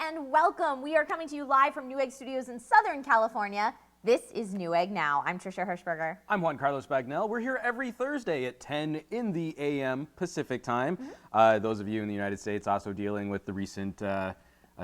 and welcome. We are coming to you live from Newegg Studios in Southern California. This is Newegg Now. I'm Trisha Hirschberger. I'm Juan Carlos Bagnell. We're here every Thursday at 10 in the a.m. Pacific time. Those of you in the United States also dealing with the recent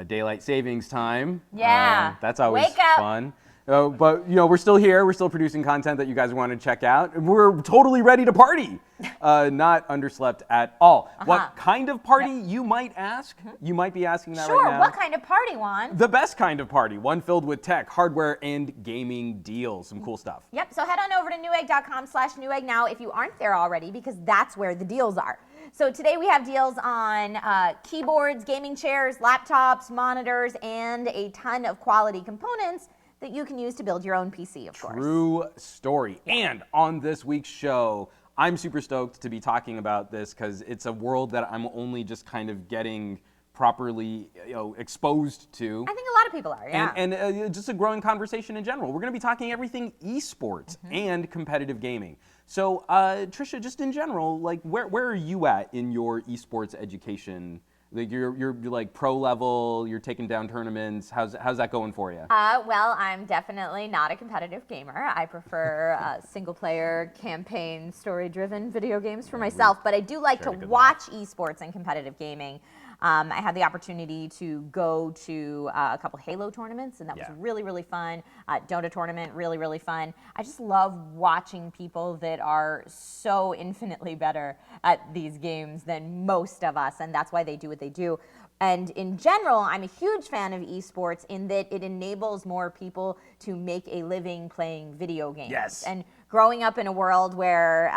daylight savings time. Yeah. That's always Wake up. fun. But, you know, we're still here. We're still producing content that you guys want to check out. We're totally ready to party. Not underslept at all. What kind of party, you might ask? You might be asking that right now. Sure, what kind of party, Juan? The best kind of party. One filled with tech, hardware, and gaming deals. Some cool stuff. Yep, so head on over to newegg.com/Newegg Now if you aren't there already, because that's where the deals are. So today we have deals on keyboards, gaming chairs, laptops, monitors, and a ton of quality components that you can use to build your own PC, of course. True story. And on this week's show, I'm super stoked to be talking about this because it's a world that I'm only just kind of getting properly exposed to. I think a lot of people are, yeah. And just a growing conversation in general. We're going to be talking everything esports and competitive gaming. So, Trisha, just in general, like where are you at in your esports education? Like you're like pro level, you're taking down tournaments. How's that going for you? Well, I'm definitely not a competitive gamer. I prefer single player, campaign, story driven video games for myself, but I do like to watch esports and competitive gaming. I had the opportunity to go to a couple Halo tournaments, and that was really, really fun. Dota tournament, really, really fun. I just love watching people that are so infinitely better at these games than most of us, and that's why they do what they do. And in general, I'm a huge fan of esports in that it enables more people to make a living playing video games. Yes. And growing up in a world where,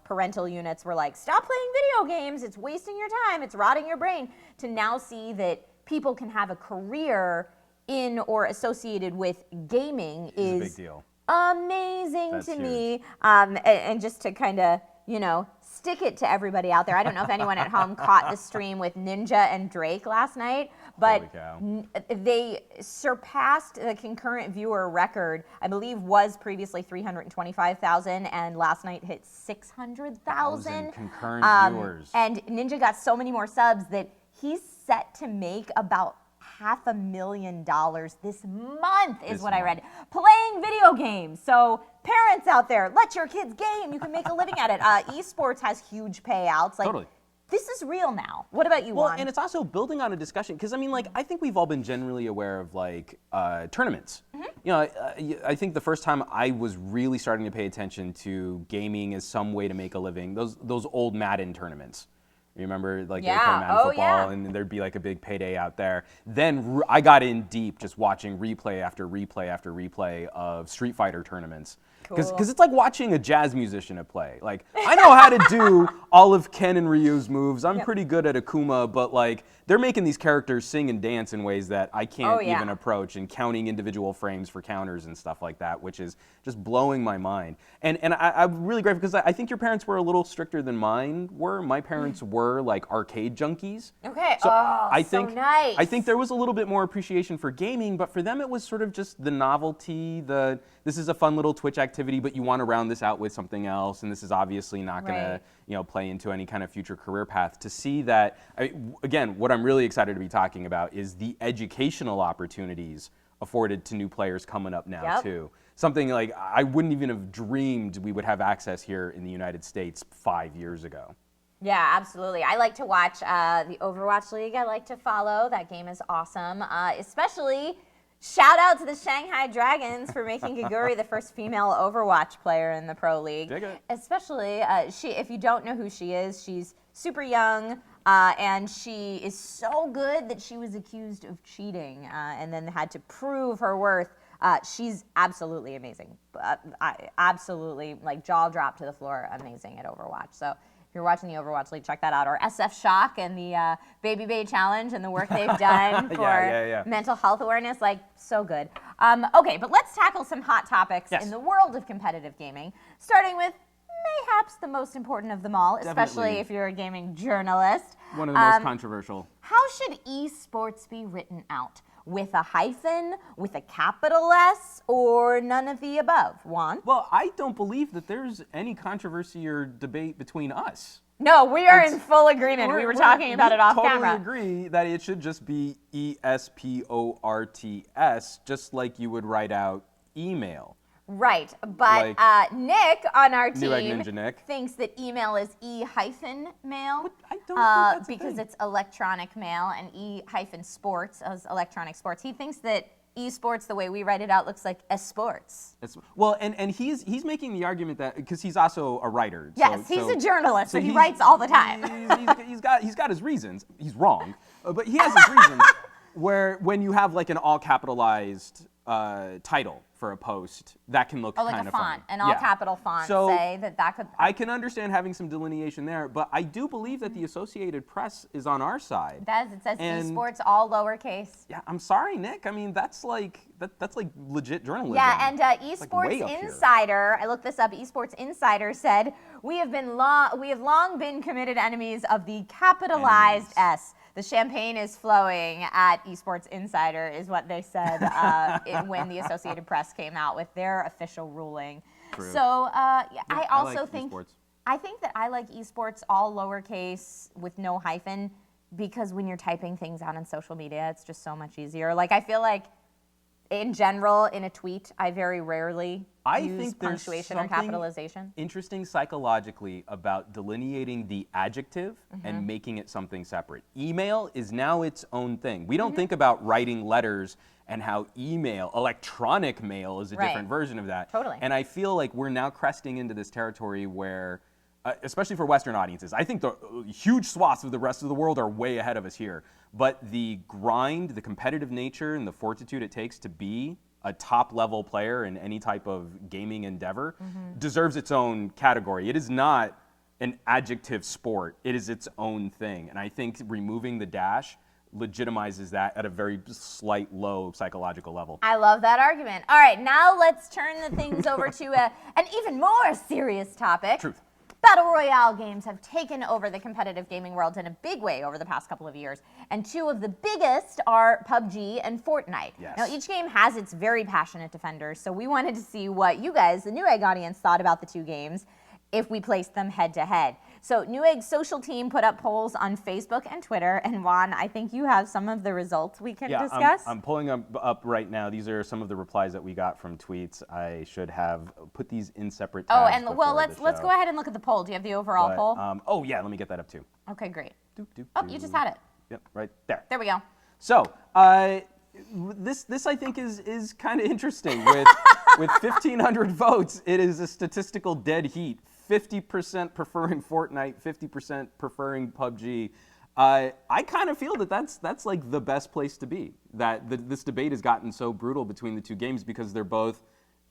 parental units were like, stop playing video games, it's wasting your time, it's rotting your brain, to now see that people can have a career in or associated with gaming is a big deal. Amazing to me. And just to kind of, stick it to everybody out there. I don't know if anyone at home caught the stream with Ninja and Drake last night, but they surpassed the concurrent viewer record. I believe was previously 325,000, and last night hit 600,000 concurrent viewers. And Ninja got so many more subs that he's set to make about $500,000 this month is what I read, playing video games. So parents out there, let your kids game. You can make a living at it. Esports has huge payouts. Totally. This is real now. What about you, Well, Juan? and it's also building on a discussion, because I think we've all been generally aware of tournaments. I think the first time I was really starting to pay attention to gaming as some way to make a living, those old Madden tournaments. You remember, they would play Madden football, and there'd be like a big payday out there. Then I got in deep just watching replay after replay after replay of Street Fighter tournaments. Because it's like watching a jazz musician at play. Like, I know how to do all of Ken and Ryu's moves. I'm pretty good at Akuma, but they're making these characters sing and dance in ways that I can't even approach, and counting individual frames for counters and stuff like that, which is just blowing my mind. And I'm really grateful because I think your parents were a little stricter than mine were. My parents were like arcade junkies. Okay. So nice. I think there was a little bit more appreciation for gaming, but for them it was sort of just the novelty, this is a fun little Twitch activity, but you want to round this out with something else, and this is obviously not going to play into any kind of future career path. To see that, again, what I'm really excited to be talking about is the educational opportunities afforded to new players coming up now too. Something like I wouldn't even have dreamed we would have access here in the United States 5 years ago. Yeah, absolutely. I like to watch the Overwatch League. I like to follow. That game is awesome. Especially, shout out to the Shanghai Dragons for making Gaguri the first female Overwatch player in the Pro League. Dig it. Especially, if you don't know who she is, she's super young, and she is so good that she was accused of cheating and then had to prove her worth. She's absolutely amazing. Absolutely, jaw drop to the floor, amazing at Overwatch. So if you're watching the Overwatch League, check that out. Or SF Shock and the Baby Bay Challenge and the work they've done for mental health awareness, so good. Okay, but let's tackle some hot topics in the world of competitive gaming, starting with mayhaps the most important of them all, especially if you're a gaming journalist. One of the most controversial. How should esports be written out? With a hyphen, with a capital S, or none of the above? Juan? Well, I don't believe that there's any controversy or debate between us No, we are in full agreement. We were talking about it off camera. We totally agree that it should just be ESPORTS, just like you would write out email. Right, but Nick on our Newegg team Ninja Nick thinks that email is E-mail. But I don't think that's a because thing. it's electronic mail, and E-sports is electronic sports. He thinks that esports, the way we write it out, looks like esports. Well, and he's making the argument that because he's also a writer. Yes, he's a journalist, so and he writes all the time. He's got his reasons. He's wrong, but he has his reasons. Where when you have like an all capitalized title for a post, that can look kind of like a funny. font, an all capital font. So say that could. I can understand having some delineation there, but I do believe that the Associated Press is on our side. It does. It says And- esports all lowercase. Yeah, I'm sorry, Nick. I mean, that's like legit journalism. Yeah, and It's, like, way Esports up here. Insider, I looked this up. Esports Insider said we have long been committed enemies of the capitalized S. The champagne is flowing at Esports Insider, is what they said when the Associated Press came out with their official ruling. True. So I also like think esports. I think that I like esports all lowercase with no hyphen because when you're typing things out on social media, it's just so much easier. Like I feel like in general, in a tweet, I very rarely use think there's punctuation or something capitalization. Interesting psychologically about delineating the adjective and making it something separate. Email is now its own thing. We don't think about writing letters and how electronic mail is a different version of that. Totally. And I feel like we're now cresting into this territory where, especially for Western audiences, I think the huge swaths of the rest of the world are way ahead of us here. But the grind, the competitive nature, and the fortitude it takes to be a top-level player in any type of gaming endeavor deserves its own category. It is not an adjective sport. It is its own thing. And I think removing the dash legitimizes that at a very slight, low psychological level. I love that argument. All right, now let's turn the things over to an even more serious topic. Truth. Battle Royale games have taken over the competitive gaming world in a big way over the past couple of years. And two of the biggest are PUBG and Fortnite. Yes. Now, each game has its very passionate defenders, so we wanted to see what you guys, the Newegg audience, thought about the two games if we placed them head-to-head. So Newegg's social team put up polls on Facebook and Twitter, and Juan, I think you have some of the results we can discuss. I'm pulling them up right now. These are some of the replies that we got from tweets. I should have put these in separate tabs. Oh, and well, before let's the go ahead and look at the poll. Do you have the overall poll? Oh yeah, let me get that up too. Okay, great. Doop, doop, Oh, you just had it. Yep, right there. There we go. So, this I think is kind of interesting. With 1,500 votes, it is a statistical dead heat. 50% preferring Fortnite, 50% preferring PUBG. I kind of feel that that's like the best place to be. That this debate has gotten so brutal between the two games because they're both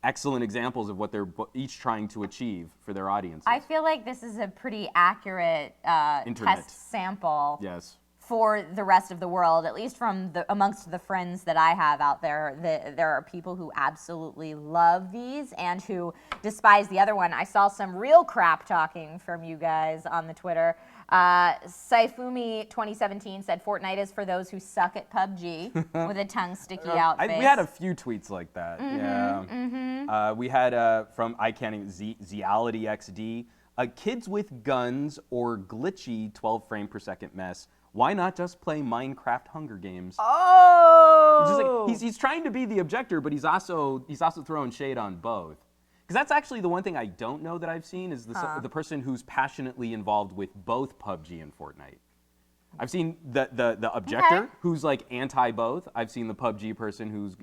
excellent examples of what they're each trying to achieve for their audiences. I feel like this is a pretty accurate test sample. Yes. For the rest of the world, at least from amongst the friends that I have out there, there are people who absolutely love these and who despise the other one. I saw some real crap talking from you guys on the Twitter. Saifumi 2017 said Fortnite is for those who suck at PUBG with a tongue sticky out face. We had a few tweets like that. We had from Ziality XD, kids with guns or glitchy 12 frame per second mess. Why not just play Minecraft Hunger Games? Oh! He's trying to be the objector, but he's also throwing shade on both. Because that's actually the one thing I don't know that I've seen is the person who's passionately involved with both PUBG and Fortnite. I've seen the objector who's like anti both. I've seen the PUBG person who's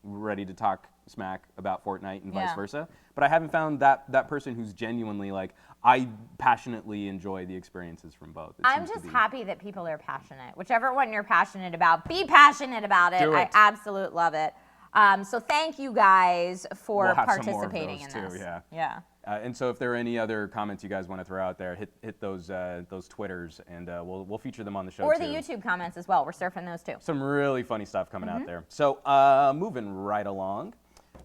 ready to talk smack about Fortnite and vice versa. But I haven't found that person who's genuinely like, I passionately enjoy the experiences from both. I'm just happy that people are passionate. Whichever one you're passionate about, be passionate about it. I absolutely love it. So thank you guys for participating in this. Yeah. And so if there are any other comments you guys want to throw out there, hit those Twitters, and we'll feature them on the show or too. the YouTube comments as well. We're surfing those too. Some really funny stuff coming out there. So moving right along.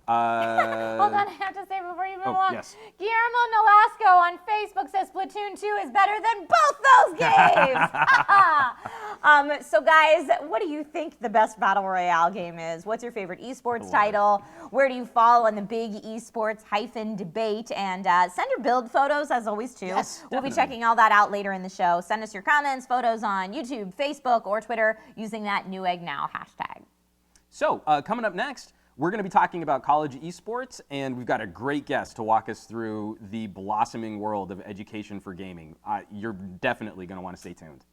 Hold on, I have to say before you move along. Yes. Guillermo Nolasco on Facebook says Splatoon 2 is better than both those games. So guys, what do you think the best Battle Royale game is? What's your favorite esports title? Where do you fall on the big esports debate? And send your build photos as always too. Yes, we'll be definitely. checking all that out later in the show. Send us your comments, photos on YouTube, Facebook, or Twitter using that Newegg Now hashtag. So coming up next, we're going to be talking about college esports, and we've got a great guest to walk us through the blossoming world of education for gaming. You're definitely going to want to stay tuned.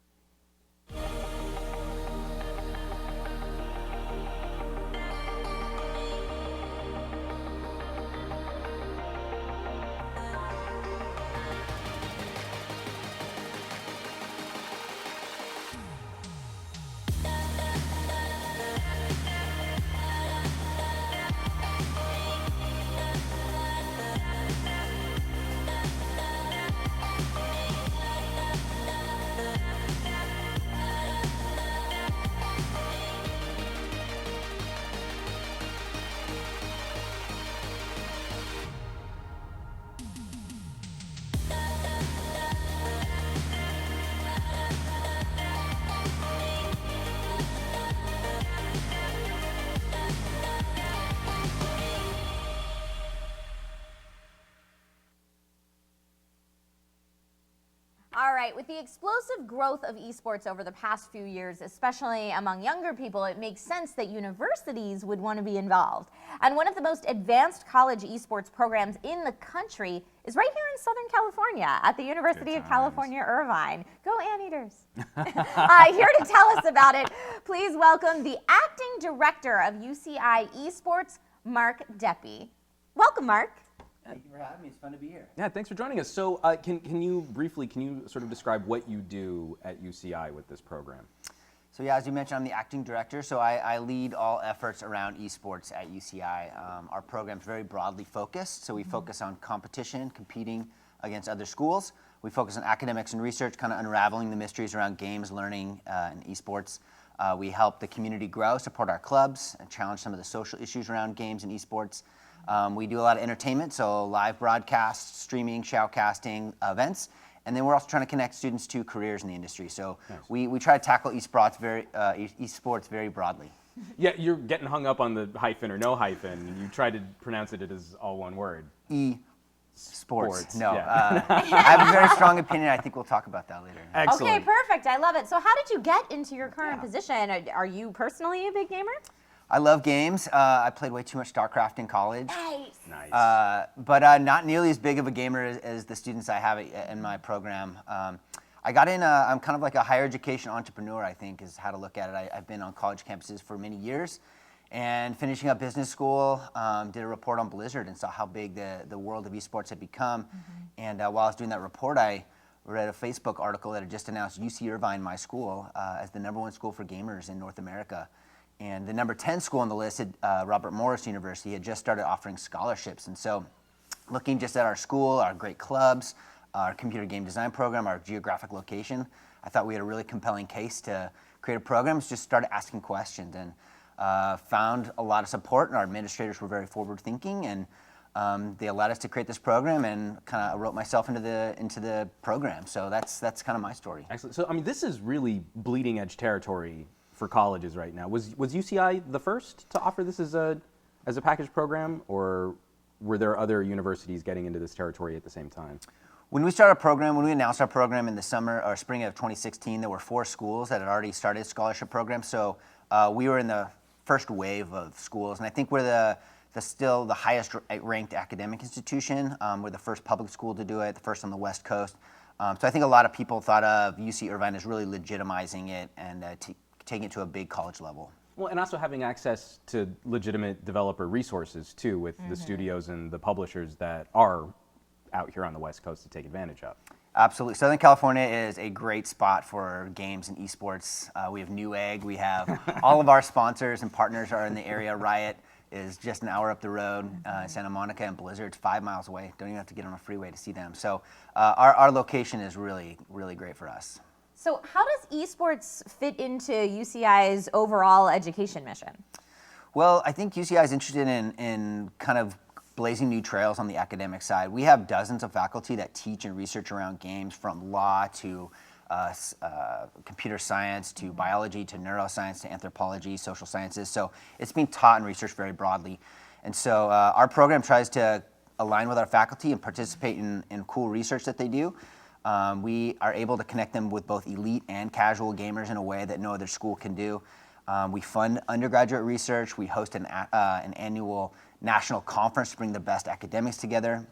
All right, with the explosive growth of esports over the past few years, especially among younger people, it makes sense that universities would want to be involved. And one of the most advanced college esports programs in the country is right here in Southern California at the University of California, Irvine. Go Anteaters. Here to tell us about it, please welcome the acting director of UCI Esports, Mark Deppe. Welcome, Mark. Thank you for having me. It's fun to be here. Yeah, thanks for joining us. So can you sort of describe what you do at UCI with this program? So yeah, as you mentioned, I'm the acting director, so I lead all efforts around esports at UCI. Our program's very broadly focused, so we focus on competition, competing against other schools. We focus on academics and research, kind of unraveling the mysteries around games, learning, and esports. We help the community grow, support our clubs, and challenge some of the social issues around games and esports. We do a lot of entertainment, so live broadcasts, streaming, shoutcasting, events, and then we're also trying to connect students to careers in the industry. So Nice. we try to tackle esports very broadly. Yeah, you're getting hung up on the hyphen or no hyphen. You try to pronounce it as all one word. Sports. No, yeah. I have a very strong opinion. I think we'll talk about that later. Excellent. Okay, perfect. I love it. So how did you get into your current position? Are you personally a big gamer? I love games. I played way too much StarCraft in college. Nice. But not nearly as big of a gamer as the students I have in my program. I got in, I'm kind of like a higher education entrepreneur, I think, is how to look at it. I've been on college campuses for many years, and finishing up business school, did a report on Blizzard and saw how big the world of esports had become. And while I was doing that report, I read a Facebook article that had just announced UC Irvine, my school, as the #1 school for gamers in North America. And the number 10 school on the list, Robert Morris University, had just started offering scholarships. And so looking just at our school, our great clubs, our computer game design program, our geographic location, I thought we had a really compelling case to create a program. Just started asking questions and found a lot of support, and our administrators were very forward thinking, and they allowed us to create this program, and kind of wrote myself into the program. So that's kind of my story. Excellent. So I mean, this is really bleeding edge territory for colleges right now. Was UCI the first to offer this as a package program, or were there other universities getting into this territory at the same time? When we announced our program in the summer or spring of 2016, there were 4 schools that had already started scholarship programs. So we were in the first wave of schools, and I think we're still the highest ranked academic institution. We're the first public school to do it, the first on the West Coast. So I think a lot of people thought of UC Irvine as really legitimizing it and taking it to a big college level. Well, and also having access to legitimate developer resources too, with the studios and the publishers that are out here on the West Coast to take advantage of. Absolutely. Southern California is a great spot for games and esports. We have Newegg. We have all of our sponsors and partners are in the area. Riot is just an hour up the road. Santa Monica and Blizzard's 5 miles away. Don't even have to get on a freeway to see them. So our location is really, really great for us. So how does esports fit into UCI's overall education mission? Well, I think UCI is interested in kind of blazing new trails on the academic side. We have dozens of faculty that teach and research around games, from law to computer science to biology to neuroscience to anthropology, social sciences. So it's being taught and researched very broadly. And so our program tries to align with our faculty and participate in cool research that they do. We are able to connect them with both elite and casual gamers in a way that no other school can do. We fund undergraduate research. We host an annual national conference to bring the best academics together.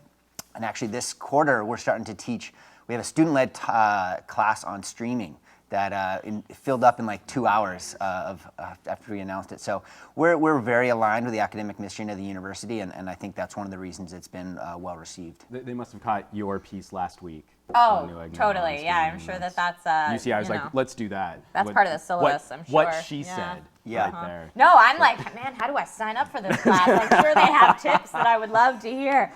And actually this quarter, we're starting to teach. We have a student-led class on streaming that filled up in like 2 hours after we announced it. So we're very aligned with the academic mission of the university, and I think that's one of the reasons it's been well received. They must have caught your piece last week. Oh, Newegg Now totally. Yeah, I'm sure that's UCI was like, let's do that. That's part of the syllabus, I'm sure. What she Yeah. said Yeah. right there. No, I'm like, man, how do I sign up for this class? I'm sure they have tips that I would love to hear.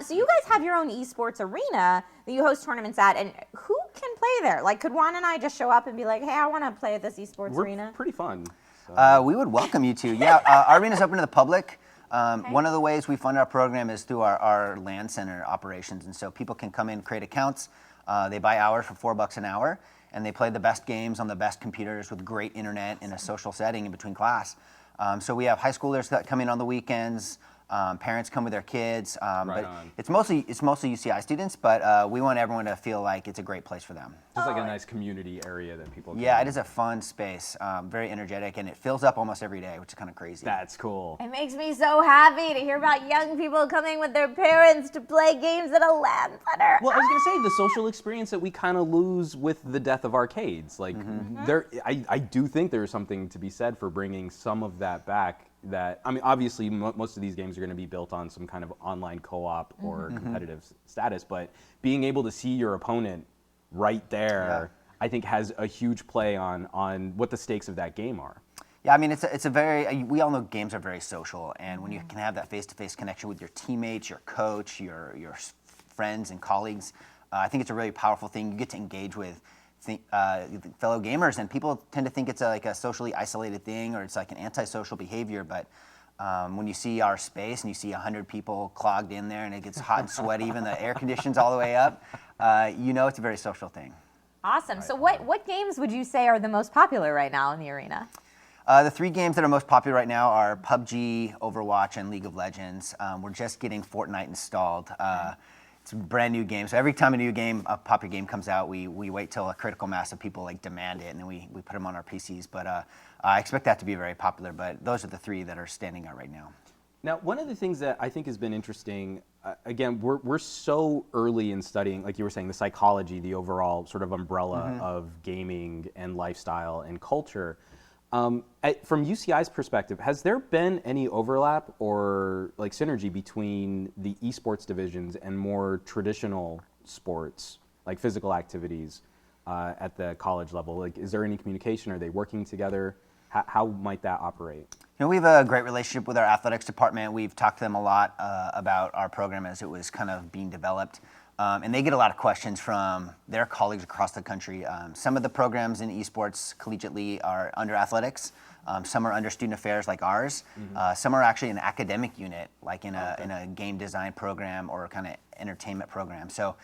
So you guys have your own esports arena that you host tournaments at, and who can play there? Like, could Juan and I just show up and be like, hey, I want to play at this esports We're arena? pretty fun. So. We would welcome you to. Yeah, our arena is open to the public. One of the ways we fund our program is through our LAN center operations, and so people can come in, create accounts. They buy hours for $4 an hour, and they play the best games on the best computers with great internet in a social setting in between class. So we have high schoolers that come in on the weekends. Parents come with their kids. But on. it's mostly UCI students, but we want everyone to feel like it's a great place for them. Just like a nice community area that people can. Yeah, it is a fun space, very energetic, and it fills up almost every day, which is kind of crazy. That's cool. It makes me so happy to hear about young people coming with their parents to play games at a LAN center. Well, I was gonna say the social experience that we kind of lose with the death of arcades. Like, I do think there is something to be said for bringing some of that back. That, I mean, obviously most of these games are going to be built on some kind of online co-op or competitive status, but being able to see your opponent right there, I think has a huge play on what the stakes of that game are. Yeah, I mean, it's a very, we all know games are very social, and when you can have that face-to-face connection with your teammates, your coach, your friends and colleagues, I think it's a really powerful thing. You get to engage with fellow gamers, and people tend to think it's like a socially isolated thing, or it's like an antisocial behavior, but when you see our space and you see 100 people clogged in there and it gets hot and sweaty, even the air conditioning's all the way up, you know it's a very social thing. Awesome. So what games would you say are the most popular right now in the arena? The 3 games that are most popular right now are PUBG, Overwatch, and League of Legends. We're just getting Fortnite installed. It's a brand new game, so every time a popular game comes out, we wait till a critical mass of people like demand it, and then we put them on our PCs. But I expect that to be very popular. But those are the 3 that are standing out right now. Now, one of the things that I think has been interesting, again, we're so early in studying, like you were saying, the psychology, the overall sort of umbrella of gaming and lifestyle and culture. From UCI's perspective, has there been any overlap or like synergy between the esports divisions and more traditional sports, like physical activities at the college level? Like, is there any communication? Are they working together? How might that operate? You know, we have a great relationship with our athletics department. We've talked to them a lot about our program as it was kind of being developed. And they get a lot of questions from their colleagues across the country. Some of the programs in esports collegiately are under athletics. Some are under student affairs like ours. Some are actually an academic unit, like in a game design program or kind of entertainment program. So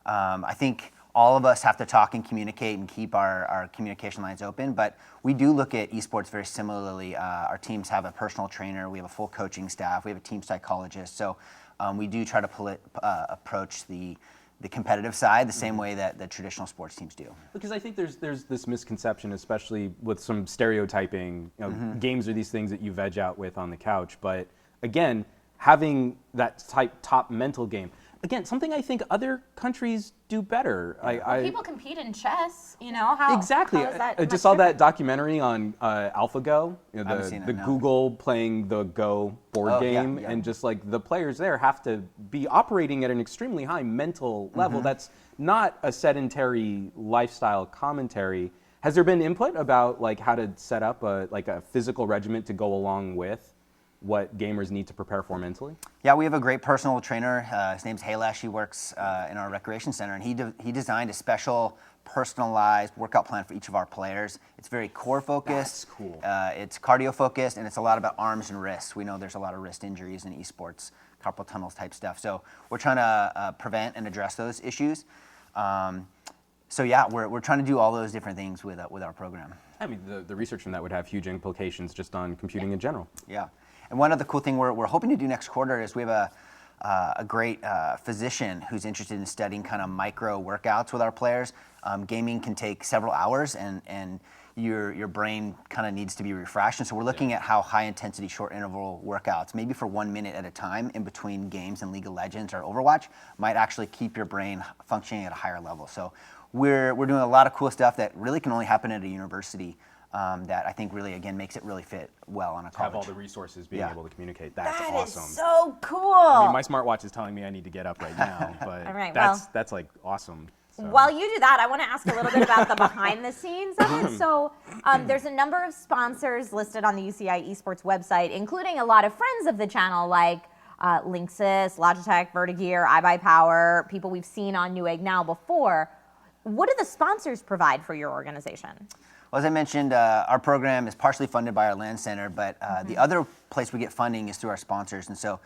I think all of us have to talk and communicate and keep our communication lines open. But we do look at esports very similarly. Our teams have a personal trainer. We have a full coaching staff. We have a team psychologist. So we do try to approach the competitive side the same way that the traditional sports teams do. Because I think there's this misconception, especially with some stereotyping. You know, games are these things that you veg out with on the couch. But again, having that top mental game, again, something I think other countries do better. People compete in chess, you know? How, exactly. How is that I just saw that documentary on AlphaGo, you know, I haven't seen it, no. Google playing the Go board game, and just like the players there have to be operating at an extremely high mental level. That's not a sedentary lifestyle commentary. Has there been input about like how to set up a physical regimen to go along with what gamers need to prepare for mentally? Yeah, we have a great personal trainer. His name's Halesh. He works in our recreation center, and he designed a special personalized workout plan for each of our players. It's very core focused. That's cool. It's cardio focused, and it's a lot about arms and wrists. We know there's a lot of wrist injuries in esports, carpal tunnels type stuff. So we're trying to prevent and address those issues. So yeah, we're trying to do all those different things with our program. I mean, the research from that would have huge implications just on computing in general. Yeah, and one other cool thing we're hoping to do next quarter is we have a great physician who's interested in studying kind of micro workouts with our players. Gaming can take several hours, and your brain kind of needs to be refreshed. And so we're looking at how high intensity short interval workouts, maybe for 1 minute at a time in between games in League of Legends or Overwatch, might actually keep your brain functioning at a higher level. So we're doing a lot of cool stuff that really can only happen at a university. That I think really, again, makes it really fit well on a college. Have all the resources, being able to communicate. That's That awesome. is so cool. I mean, my smartwatch is telling me I need to get up right now, but All right, that's like awesome. So. While you do that, I want to ask a little bit about the behind the scenes of it. So there's a number of sponsors listed on the UCI Esports website, including a lot of friends of the channel like Linksys, Logitech, Vertigear, iBuyPower, people we've seen on Newegg Now before. What do the sponsors provide for your organization? Well, as I mentioned, our program is partially funded by our land center, but the other place we get funding is through our sponsors. And so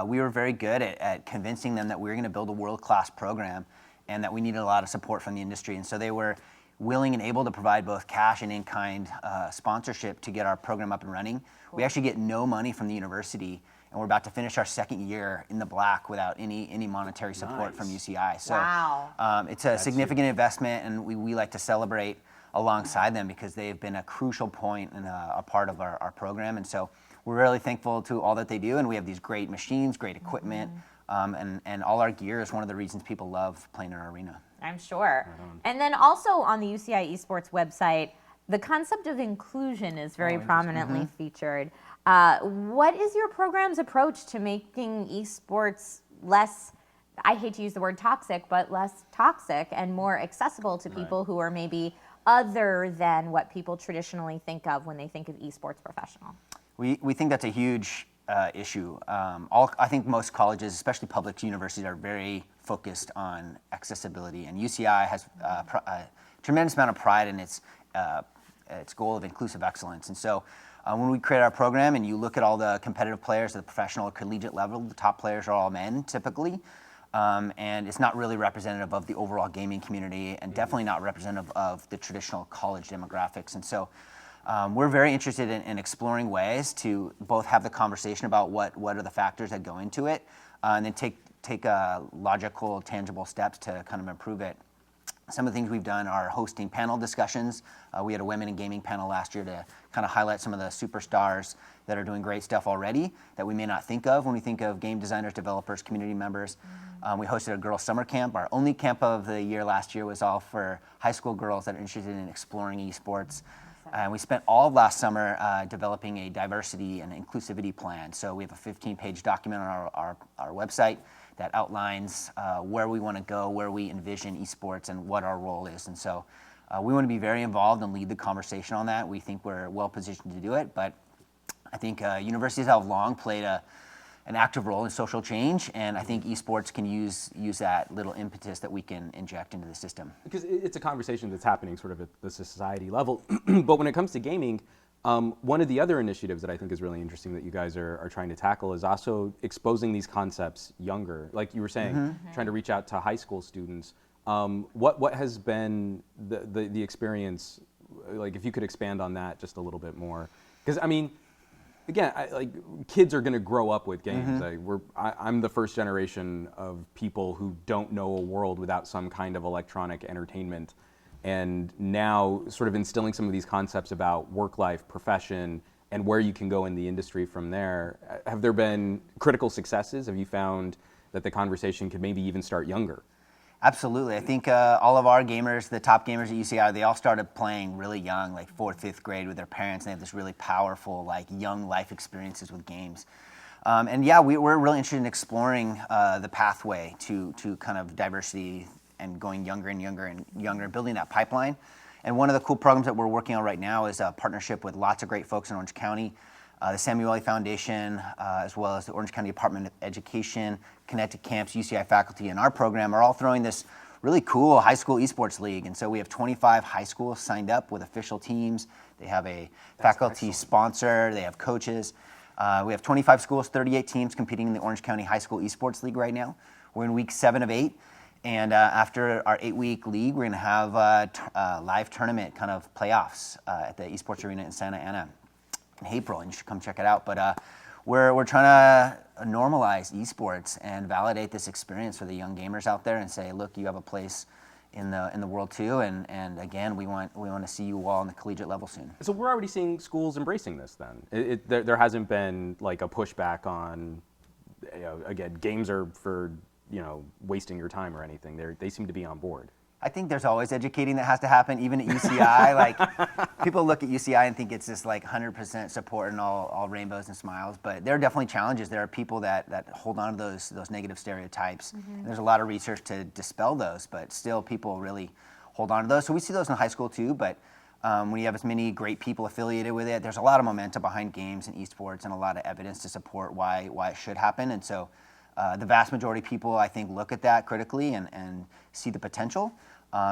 we were very good at convincing them that we were going to build a world-class program and that we needed a lot of support from the industry. And so they were willing and able to provide both cash and in-kind sponsorship to get our program up and running. Cool. We actually get no money from the university, and we're about to finish our second year in the black without any monetary support from UCI. So it's a significant investment, and we like to celebrate alongside them because they've been a crucial point and a part of our program. And so we're really thankful to all that they do, and we have these great machines, great equipment, and all our gear is one of the reasons people love playing in our arena. I'm sure. And then also on the UCI Esports website, the concept of inclusion is very prominently featured. What is your program's approach to making esports less, I hate to use the word toxic, but less toxic and more accessible to people who are maybe other than what people traditionally think of when they think of esports professional? We think that's a huge issue. I think most colleges, especially public universities, are very focused on accessibility, and UCI has a tremendous amount of pride in its goal of inclusive excellence. And so when we create our program and you look at all the competitive players at the professional or collegiate level, the top players are all men typically. And it's not really representative of the overall gaming community and definitely not representative of the traditional college demographics. And so we're very interested in exploring ways to both have the conversation about what are the factors that go into it and then take logical, tangible steps to kind of improve it. Some of the things we've done are hosting panel discussions. We had a women in gaming panel last year to kind of highlight some of the superstars that are doing great stuff already that we may not think of when we think of game designers, developers, community members. We hosted a girls' summer camp. Our only camp of the year last year was all for high school girls that are interested in exploring esports. And we spent all of last summer developing a diversity and inclusivity plan. So we have a 15-page document on our website that outlines where we want to go, where we envision esports, and what our role is. And so we want to be very involved and lead the conversation on that. We think we're well positioned to do it, but I think universities have long played an active role in social change, and I think esports can use that little impetus that we can inject into the system. Because it's a conversation that's happening sort of at the society level, but when it comes to gaming, one of the other initiatives that I think is really interesting that you guys are trying to tackle is also exposing these concepts younger. Like you were saying, trying to reach out to high school students. What has been the experience, like if you could expand on that just a little bit more? Because I mean, again, kids are going to grow up with games. I'm the first generation of people who don't know a world without some kind of electronic entertainment. And now sort of instilling some of these concepts about work life, profession, and where you can go in the industry from there. Have there been critical successes? Have you found that the conversation could maybe even start younger? Absolutely. I think all of our gamers, the top gamers at UCI, they all started playing really young, like 4th, 5th grade with their parents, and they have this really powerful, like young life experiences with games. And yeah, we're really interested in exploring the pathway to kind of diversity and going younger and younger and younger, building that pipeline. And one of the cool programs that we're working on right now is a partnership with lots of great folks in Orange County, the Samueli Foundation, as well as the Orange County Department of Education, Connected Camps, UCI faculty, and our program are all throwing this really cool high school esports league. And so we have 25 high schools signed up with official teams. They have a faculty sponsor. They have coaches. We have 25 schools, 38 teams competing in the Orange County High School Esports League right now. We're in week 7 of 8. And after our 8-week league, we're going to have a live tournament kind of playoffs at the Esports Arena in Santa Ana in April, and you should come check it out. But we're trying to normalize esports and validate this experience for the young gamers out there and say, look, you have a place in the world too, and again, we want to see you all on the collegiate level soon. So we're already seeing schools embracing this then. There hasn't been like a pushback on, again, games are for, wasting your time or anything. They seem to be on board. I think there's always educating that has to happen, even at UCI. Like, people look at UCI and think it's just like 100% support and all rainbows and smiles, but there are definitely challenges. There are people that hold on to those negative stereotypes. And there's a lot of research to dispel those, but still people really hold on to those. So we see those in high school too, but when you have as many great people affiliated with it, there's a lot of momentum behind games and esports and a lot of evidence to support why it should happen. And so the vast majority of people, I think, look at that critically and see the potential.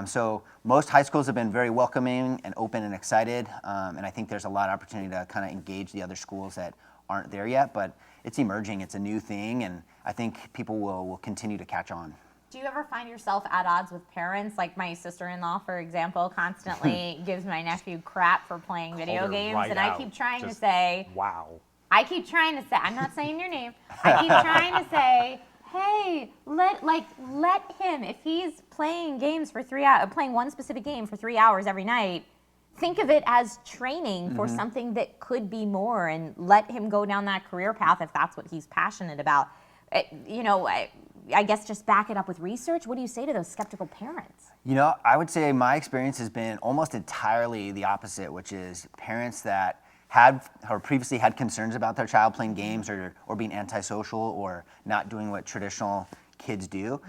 So most high schools have been very welcoming and open and excited, and I think there's a lot of opportunity to kind of engage the other schools that aren't there yet, but it's emerging, it's a new thing, and I think people will continue to catch on. Do you ever find yourself at odds with parents? Like my sister-in-law, for example, constantly gives my nephew crap for playing video games, right and out. I keep trying to Just, say, wow. I'm not saying your name, I keep trying to say, hey, let him, if he's playing games for 3 hours, playing one specific game for 3 hours every night, think of it as training for something that could be more, and let him go down that career path if that's what he's passionate about. I guess just back it up with research. What do you say to those skeptical parents? I would say my experience has been almost entirely the opposite, which is parents that had or previously had concerns about their child playing games or being antisocial or not doing what traditional kids do.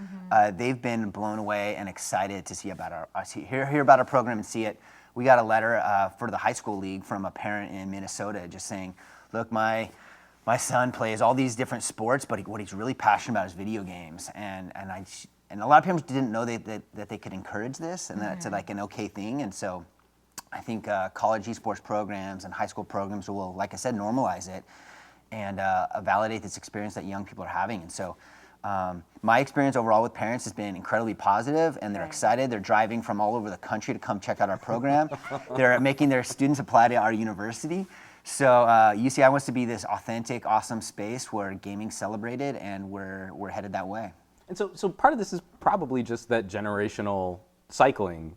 They've been blown away and excited to hear about our program and see it. We got a letter for the high school league from a parent in Minnesota just saying, look, my son plays all these different sports, but what he's really passionate about is video games. And a lot of parents didn't know that they could encourage this and that it's like an okay thing. And so I think college esports programs and high school programs will, like I said, normalize it and validate this experience that young people are having. And so my experience overall with parents has been incredibly positive, and they're excited. They're driving from all over the country to come check out our program. They're making their students apply to our university. So UCI wants to be this authentic, awesome space where gaming's celebrated, and we're headed that way. And so part of this is probably just that generational cycling,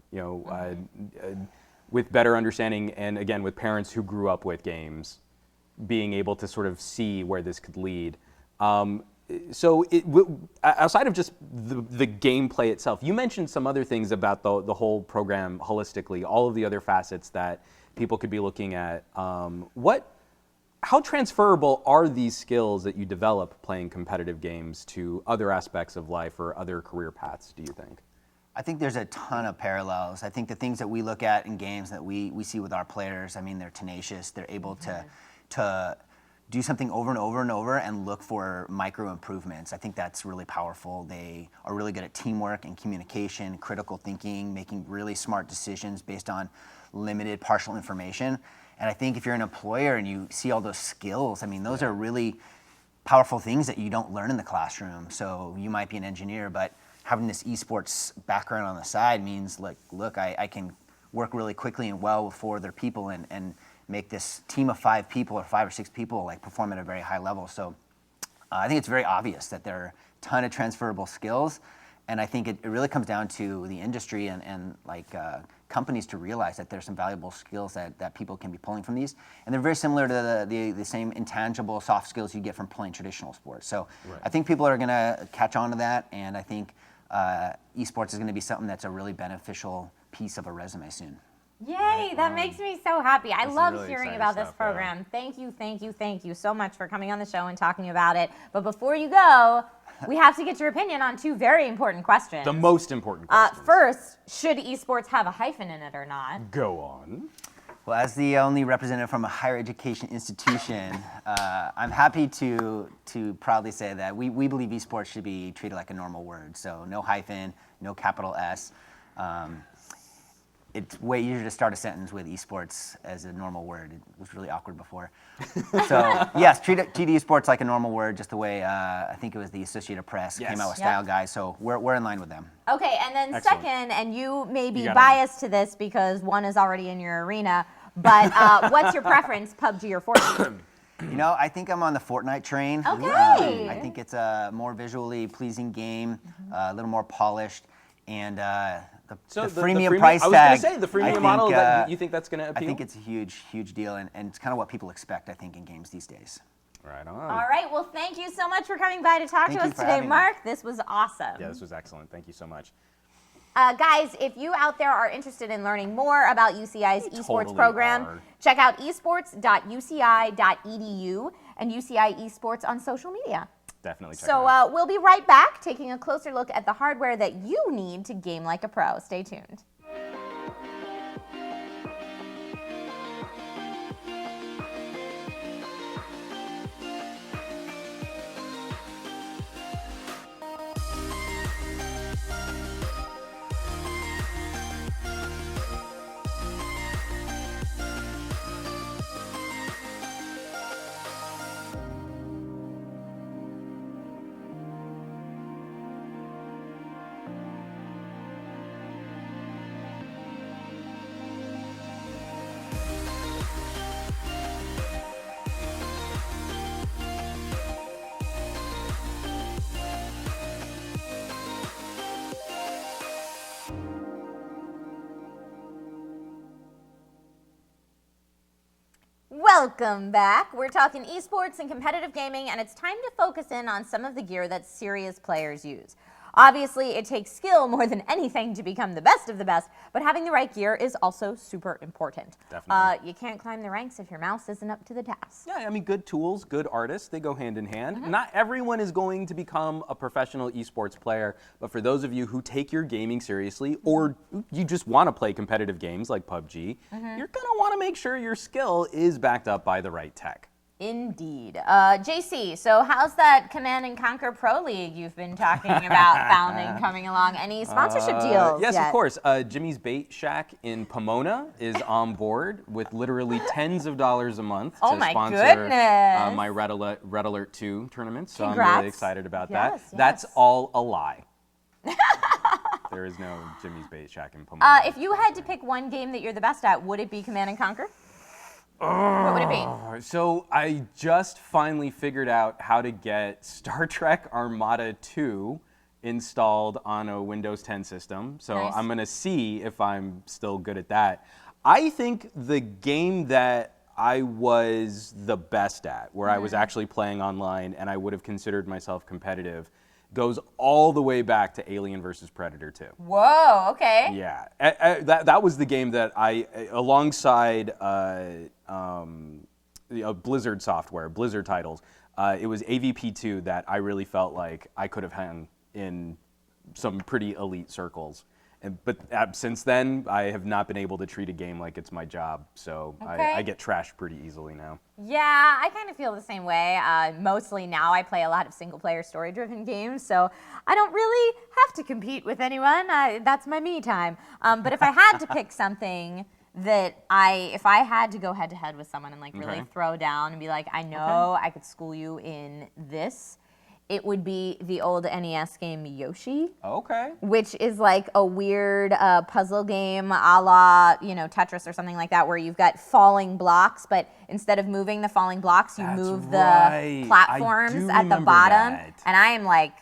with better understanding, and again, with parents who grew up with games, being able to sort of see where this could lead. So outside of just the gameplay itself, you mentioned some other things about the whole program holistically, all of the other facets that people could be looking at. How transferable are these skills that you develop playing competitive games to other aspects of life or other career paths, do you think? I think there's a ton of parallels. I think the things that we look at in games that we see with our players, they're tenacious. They're able to do something over and over and over and look for micro improvements. I think that's really powerful. They are really good at teamwork and communication, critical thinking, making really smart decisions based on limited partial information. And I think if you're an employer and you see all those skills, those are really powerful things that you don't learn in the classroom. So you might be an engineer, but having this esports background on the side means, look, I can work really quickly and well with 4 other people and make this team of 5 people or 5 or 6 people perform at a very high level. So I think it's very obvious that there are a ton of transferable skills, and I think it really comes down to the industry and companies to realize that there's some valuable skills that people can be pulling from these, and they're very similar to the same intangible soft skills you get from playing traditional sports. So right. I think people are going to catch on to that, and I think esports is going to be something that's a really beneficial piece of a resume soon. Yay, that makes me so happy. I love really hearing exciting about this stuff, program. Yeah. Thank you so much for coming on the show and talking about it. But before you go, we have to get your opinion on 2 very important questions. The most important questions. First, should esports have a hyphen in it or not? Go on. Well, as the only representative from a higher education institution, I'm happy to proudly say that we believe esports should be treated like a normal word. So no hyphen, no capital S. It's way easier to start a sentence with esports as a normal word. It was really awkward before. So yes, treat esports like a normal word, just the way I think it was the Associated Press came out with Style Guide. So we're in line with them. Okay, and then Excellent. second, and you may be You gotta- biased to this because one is already in your arena, but what's your preference, PUBG or Fortnite? You know, I think I'm on the Fortnite train. Okay. I think it's a more visually pleasing game, a little more polished, and the freemium price tag. I was going to say, the freemium I think, model, that you think that's going to appeal? I think it's a huge deal, and it's kind of what people expect, I think, in games these days. Right on. All right, well, thank you so much for coming by to talk Thank to you us for today, having me. Mark. This was awesome. Yeah, this was excellent. Thank you so much. Guys, if you out there are interested in learning more about UCI's esports totally program, are. check out esports.uci.edu and UCI Esports on social media. Definitely check it So out. we'll be right back, taking a closer look at the hardware that you need to game like a pro. Stay tuned. Welcome back. We're talking esports and competitive gaming, and it's time to focus in on some of the gear that serious players use. Obviously, it takes skill more than anything to become the best of the best, but having the right gear is also super important. Definitely. You can't climb the ranks if your mouse isn't up to the task. Yeah, I mean, good tools, good artists, they go hand in hand. Not everyone is going to become a professional esports player, but for those of you who take your gaming seriously, or you just want to play competitive games like PUBG, you're going to want to make sure your skill is backed up by the right tech. Indeed. JC, so how's that Command & Conquer Pro League you've been talking about founding coming along? Any sponsorship deals Yes, yet? of course. Jimmy's Bait Shack in Pomona is on board with literally tens of dollars a month Oh to my sponsor goodness. my Red Alert 2 tournament. So I'm Congrats. really excited about Yes, that. That's yes. all a lie. There is no Jimmy's Bait Shack in Pomona. If you had to pick one game that you're the best at, would it be Command & Conquer? What would it be? So I just finally figured out how to get Star Trek Armada 2 installed on a Windows 10 system. So Nice. I'm going to see if I'm still good at that. I think the game that I was the best at, where I was actually playing online and I would have considered myself competitive, goes all the way back to Alien vs. Predator 2. Whoa, okay. Yeah, that was the game that I, alongside Blizzard software, Blizzard titles, it was AVP2 that I really felt like I could have hung in some pretty elite circles. But since then, I have not been able to treat a game like it's my job, so Okay. I get trashed pretty easily now. Yeah, I kind of feel the same way. Mostly now I play a lot of single-player story-driven games, so I don't really have to compete with anyone. That's my me time. But if I had to pick something that if I had to go head-to-head with someone and like really Okay. throw down and be like, I know I could school you in this, it would be the old NES game Yoshi, Okay. which is like a weird puzzle game a la, Tetris or something like that, where you've got falling blocks, but instead of moving the falling blocks, you That's move the right. I platforms do at the remember bottom. that. And I am like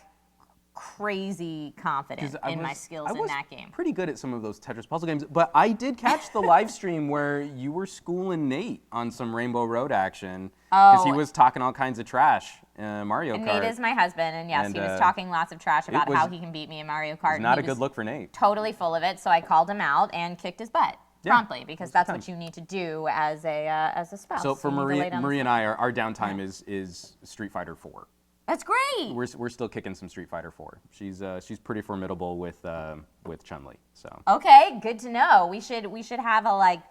crazy confident 'Cause I in my was- skills I in was that game. pretty good at some of those Tetris puzzle games, but I did catch the live stream where you were schooling Nate on some Rainbow Road action because he Oh. was talking all kinds of trash Mario And Kart. Nate is my husband, and yes, And, he was talking lots of trash about was- how he can beat me in Mario Kart. It's and not he a good was look for Nate. Totally full of it, so I called him out and kicked his butt Yeah, promptly, because that's fun. what you need to do as a spouse. So for You need to lay Marie, down the Marie and I, our downtime is Street Fighter 4. That's great. We're still kicking some Street Fighter 4. She's pretty formidable with Chun-Li. So Okay, good to know. We should have a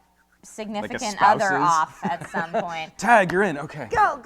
significant other spouses? off at some point. tag, you're in. Okay. Go.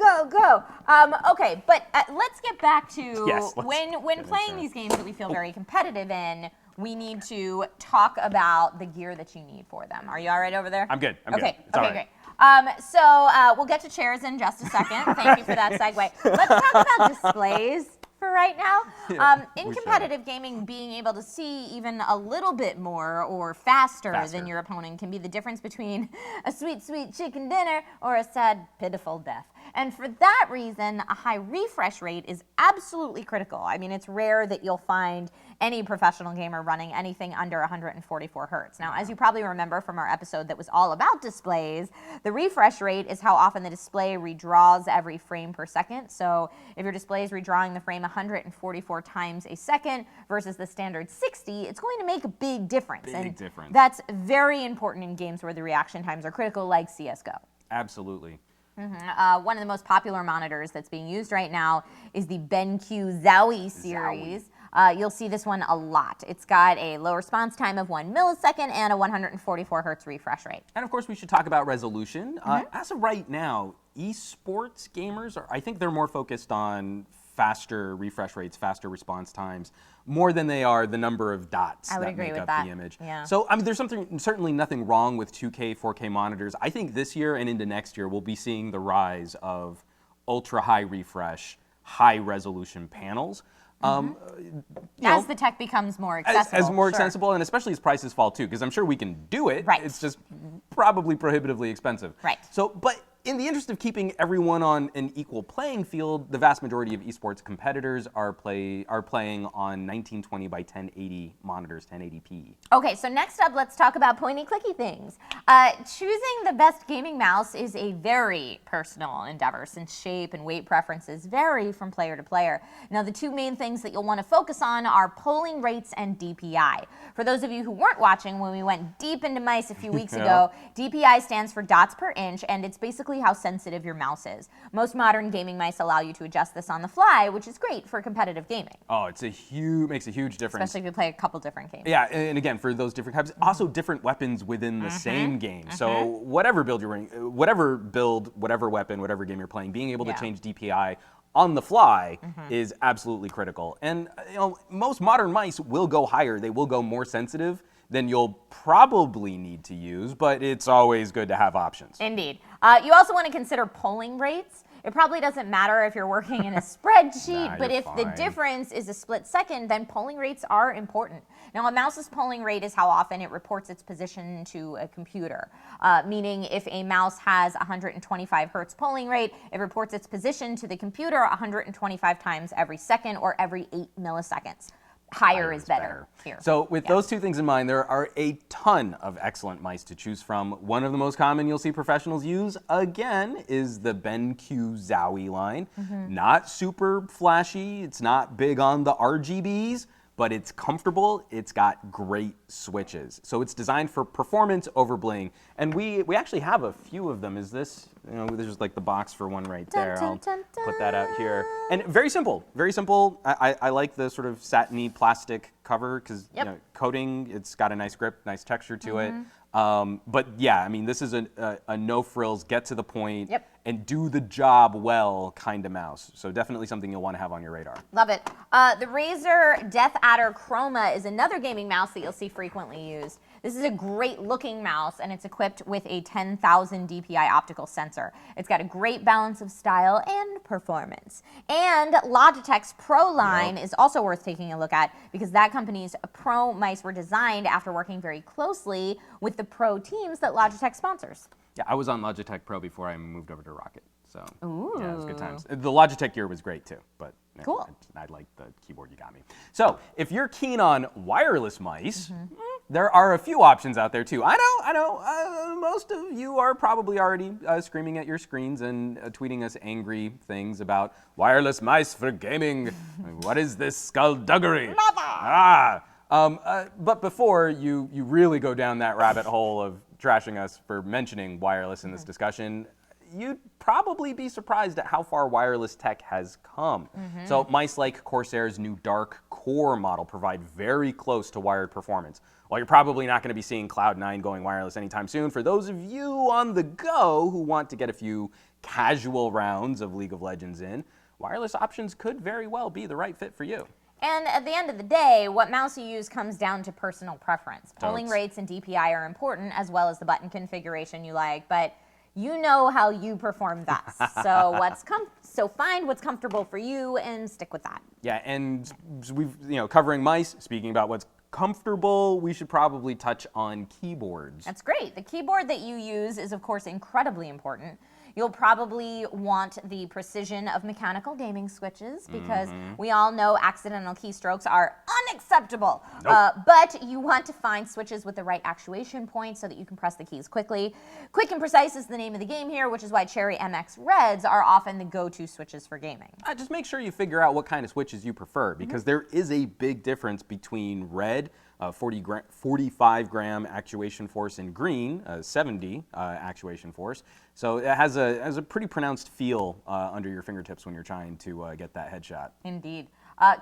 Okay, but let's get back to Yes, let's when get into playing it. these games that we feel very competitive in. we need to talk about the gear that you need for them. Are you all right over there? I'm good. I'm okay. good. It's all right. Great. So we'll get to chairs in just a second. Thank you for that segue. Let's talk about displays for right now. In competitive gaming, being able to see even a little bit more or faster than your opponent can be the difference between a sweet, sweet chicken dinner or a sad, pitiful death. And for that reason, a high refresh rate is absolutely critical. I mean, it's rare that you'll find any professional gamer running anything under 144 hertz. Now, as you probably remember from our episode that was all about displays, the refresh rate is how often the display redraws every frame per second. So if your display is redrawing the frame 144 times a second versus the standard 60, it's going to make a big difference. Big difference. That's very important in games where the reaction times are critical, like CSGO. Absolutely. One of the most popular monitors that's being used right now is the BenQ Zowie series. You'll see this one a lot. It's got a low response time of 1 millisecond and a 144 hertz refresh rate. And of course, we should talk about resolution. As of right now, esports gamers I think they're more focused on faster refresh rates, faster response times, more than they are the number of dots that make up the image. Yeah. So, I mean, there's certainly nothing wrong with 2K, 4K monitors. I think this year and into next year, we'll be seeing the rise of ultra high refresh, high resolution panels. As the tech becomes more accessible. As more accessible, and especially as prices fall too, because I'm sure we can do it. Right. It's just probably prohibitively expensive. Right. So, but in the interest of keeping everyone on an equal playing field, the vast majority of esports competitors are playing on 1920 by 1080 monitors, 1080p. Okay, so next up, let's talk about pointy clicky things. Choosing the best gaming mouse is a very personal endeavor since shape and weight preferences vary from player to player. Now, the two main things that you'll want to focus on are polling rates and DPI. For those of you who weren't watching when we went deep into mice a few weeks ago, DPI stands for dots per inch, and it's basically how sensitive your mouse is. Most modern gaming mice allow you to adjust this on the fly, which is great for competitive gaming. Oh, makes a huge difference. Especially if you play a couple different games. Yeah, and again, for those different types, also different weapons within the same game. So whatever build you're running, whatever build, whatever weapon, whatever game you're playing, being able to change DPI on the fly is absolutely critical. And most modern mice will go higher. They will go more sensitive than you'll probably need to use, but it's always good to have options. Indeed. You also want to consider polling rates. It probably doesn't matter if you're working in a spreadsheet, but if the difference is a split second, then polling rates are important. Now, a mouse's polling rate is how often it reports its position to a computer, meaning if a mouse has 125 hertz polling rate, it reports its position to the computer 125 times every second or every 8 milliseconds. Higher is better here. So with those two things in mind, there are a ton of excellent mice to choose from. One of the most common you'll see professionals use, again, is the BenQ Zowie line. Not super flashy, it's not big on the RGBs, but it's comfortable, it's got great switches. So it's designed for performance over bling. And we actually have a few of them. Is this, there's like the box for one right there. I'll put that out here. And very simple, very simple. I like the sort of satiny plastic cover because coating, it's got a nice grip, nice texture to it. But yeah, I mean, this is a no frills, get to the point, and do the job well kind of mouse. So definitely something you'll want to have on your radar. Love it. The Razer Death Adder Chroma is another gaming mouse that you'll see frequently used. This is a great looking mouse, and it's equipped with a 10,000 DPI optical sensor. It's got a great balance of style and performance. And Logitech's Pro line is also worth taking a look at because that company's Pro mice were designed after working very closely with the Pro teams that Logitech sponsors. Yeah, I was on Logitech Pro before I moved over to Rocket. So yeah, it was good times. The Logitech gear was great too, but cool. I like the keyboard you got me. So if you're keen on wireless mice, there are a few options out there too. I know. Most of you are probably already screaming at your screens and tweeting us angry things about wireless mice for gaming. What is this skullduggery? But before you really go down that rabbit hole of trashing us for mentioning wireless in this discussion, you'd probably be surprised at how far wireless tech has come. So mice like Corsair's new Dark Core model provide very close to wired performance. While you're probably not going to be seeing Cloud9 going wireless anytime soon, for those of you on the go who want to get a few casual rounds of League of Legends in, wireless options could very well be the right fit for you. And at the end of the day, what mouse you use comes down to personal preference. Polling rates and DPI are important, as well as the button configuration you like, but you know how you perform best. So find what's comfortable for you and stick with that. Yeah, and we've, covering mice, speaking about what's comfortable, we should probably touch on keyboards. That's great. The keyboard that you use is, of course, incredibly important. You'll probably want the precision of mechanical gaming switches because we all know accidental keystrokes are unacceptable. Nope. But you want to find switches with the right actuation point so that you can press the keys quickly. Quick and precise is the name of the game here, which is why Cherry MX Reds are often the go-to switches for gaming. Just make sure you figure out what kind of switches you prefer, because there is a big difference between red, 45 gram actuation force, and green, 70 actuation force. So it has a pretty pronounced feel under your fingertips when you're trying to get that headshot. Indeed.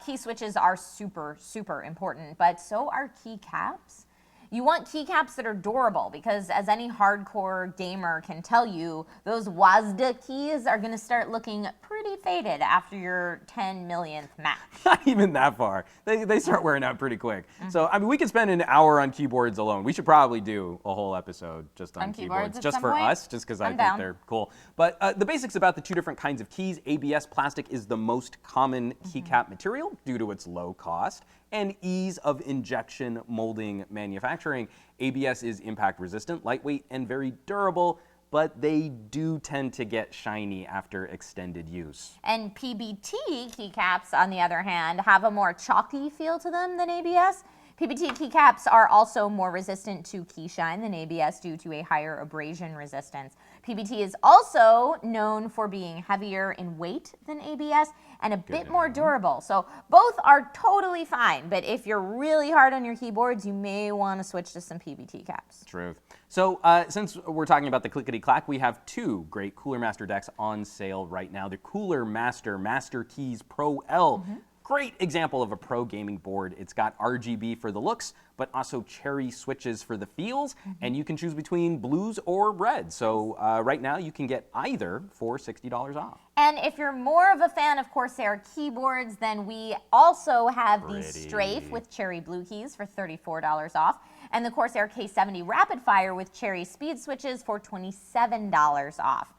Key switches are super, super important, but so are keycaps. You want keycaps that are durable because, as any hardcore gamer can tell you, those WASD keys are going to start looking pretty faded after your 10 millionth match. Not even that far. They start wearing out pretty quick. So, I mean, we could spend an hour on keyboards alone. We should probably do a whole episode just on keyboards at just some for point? us, just because I think down. they're cool. But the basics about the two different kinds of keys: ABS plastic is the most common keycap material due to its low cost and ease of injection molding manufacturing. ABS is impact resistant, lightweight, and very durable, but they do tend to get shiny after extended use. And PBT keycaps, on the other hand, have a more chalky feel to them than ABS. PBT keycaps are also more resistant to key shine than ABS due to a higher abrasion resistance. PBT is also known for being heavier in weight than ABS and a bit more durable. So both are totally fine, but if you're really hard on your keyboards, you may want to switch to some PBT caps. Truth. So since we're talking about the clickety-clack, we have two great Cooler Master decks on sale right now. The Cooler Master Master Keys Pro L. Great example of a pro gaming board. It's got RGB for the looks, but also cherry switches for the feels, and you can choose between blues or red. So right now you can get either for $60 off. And if you're more of a fan of Corsair keyboards, then we also have the Strafe with cherry blue keys for $34 off, and the Corsair K70 Rapid Fire with cherry speed switches for $27 off.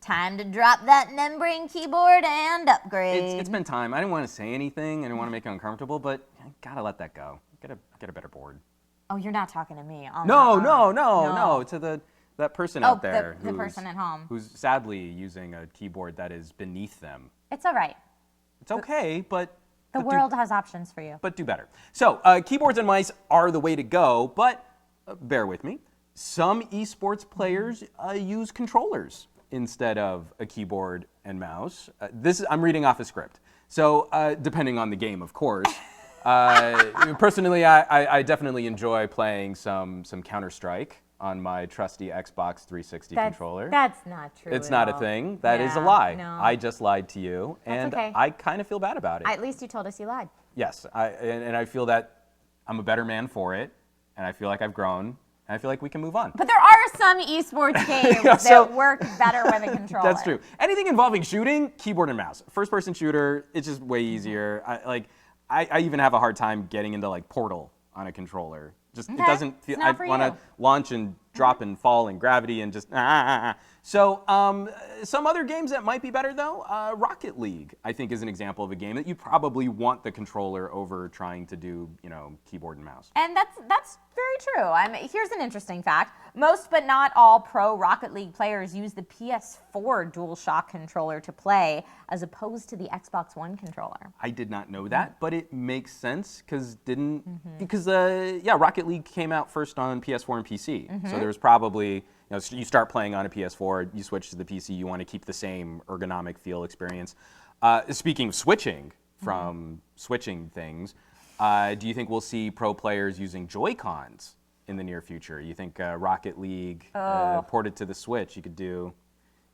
Time to drop that membrane keyboard and upgrade. It's been time. I didn't want to say anything. I didn't want to make it uncomfortable, but I gotta let that go. Get a better board. Oh, you're not talking to me. Oh, No. To that person out there. the person at home. Who's sadly using a keyboard that is beneath them. It's all right. It's okay, but The world has options for you. But do better. So keyboards and mice are the way to go, but bear with me. Some esports players use controllers instead of a keyboard and mouse. I'm reading off a script. So depending on the game, of course. Personally, I definitely enjoy playing some Counter-Strike on my trusty Xbox 360 controller. That's not true. It's not a thing. That is a lie. No. I just lied to you, and okay. I kind of feel bad about it. At least you told us you lied. Yes, and I feel that I'm a better man for it, and I feel like I've grown. And I feel like we can move on. But there are some esports games that work better with a controller. That's true. Anything involving shooting, keyboard and mouse. First-person shooter, it's just way easier. I even have a hard time getting into like Portal on a controller. Just it doesn't feel. I want to launch and drop and fall in gravity and just. So some other games that might be better though, Rocket League I think is an example of a game that you probably want the controller over trying to do keyboard and mouse. And that's very true. Here's an interesting fact. Most but not all pro Rocket League players use the PS4 DualShock controller to play as opposed to the Xbox One controller. I did not know that, but it makes sense because Rocket League came out first on PS4 and PC. So there's probably you start playing on a PS4, you switch to the PC, you want to keep the same ergonomic feel experience. Speaking of switching from switching things, do you think we'll see pro players using Joy-Cons in the near future? You think Rocket League ported to the Switch, you could do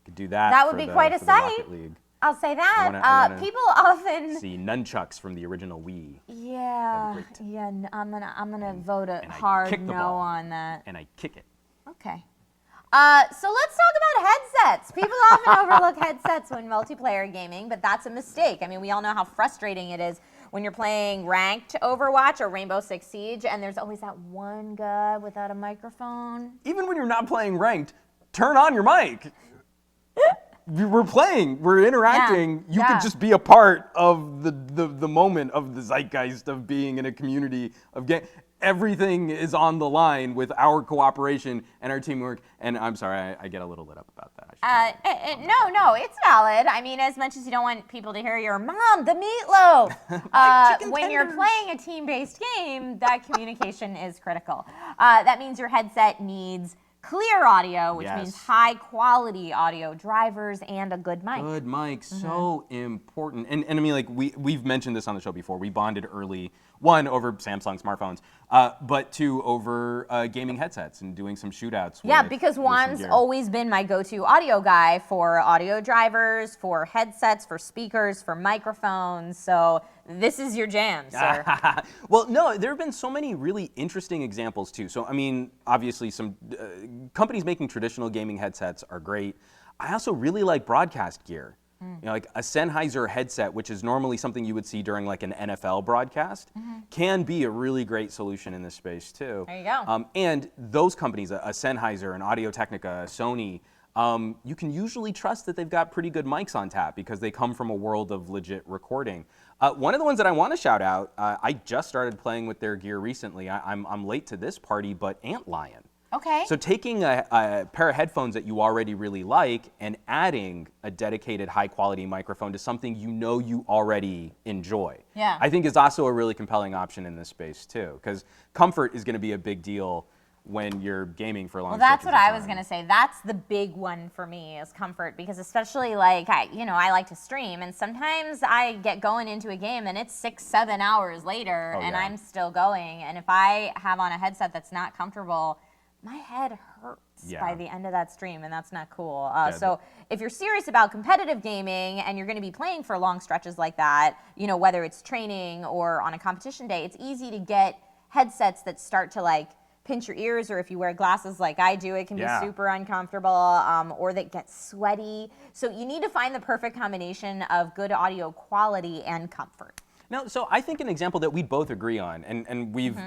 that? That would be quite a sight. Rocket League. I'll say that. I wanna people often see nunchucks from the original Wii. Yeah. I'm gonna vote a hard no on that. And I kick it. Okay. So let's talk about headsets. People often overlook headsets when multiplayer gaming, but that's a mistake. I mean, we all know how frustrating it is when you're playing ranked Overwatch or Rainbow Six Siege, and there's always that one guy without a microphone. Even when you're not playing ranked, turn on your mic. We're playing, we're interacting. You could just be a part of the moment of the zeitgeist of being in a community of game. Everything is on the line with our cooperation and our teamwork. And I'm sorry, I get a little lit up about that. No, it's valid. I mean, as much as you don't want people to hear your mom, the meatloaf. When you're playing a team-based game, that communication is critical. That means your headset needs clear audio, which means high quality audio, drivers, and a good mic. Good mic, so important. And I mean, like, we've mentioned this on the show before. We bonded early, one, over Samsung smartphones, but two, over gaming headsets and doing some shootouts. Yeah, because Juan's always been my go-to audio guy for audio drivers, for headsets, for speakers, for microphones. So this is your jam, sir. Well, no, there have been so many really interesting examples, too. So, I mean, obviously, some companies making traditional gaming headsets are great. I also really like broadcast gear. You know, like a Sennheiser headset, which is normally something you would see during like an NFL broadcast, can be a really great solution in this space, too. There you go. And those companies, a Sennheiser, an Audio-Technica, Sony, you can usually trust that they've got pretty good mics on tap because they come from a world of legit recording. One of the ones that I want to shout out, I just started playing with their gear recently. I'm late to this party, but Antlion. Okay. So taking a pair of headphones that you already really like and adding a dedicated high-quality microphone to something you know you already enjoy, I think is also a really compelling option in this space, too, because comfort is going to be a big deal when you're gaming for long. Well, that's what I was going to say. That's the big one for me is comfort, because especially like, I like to stream, and sometimes I get going into a game and it's 6-7 hours later and I'm still going. And if I have on a headset that's not comfortable, my head hurts by the end of that stream, and that's not cool. So if you're serious about competitive gaming and you're going to be playing for long stretches like that, whether it's training or on a competition day, it's easy to get headsets that start to like pinch your ears, or if you wear glasses like I do, it can be super uncomfortable, or that get sweaty. So you need to find the perfect combination of good audio quality and comfort. Now, so I think an example that we both agree on, and we've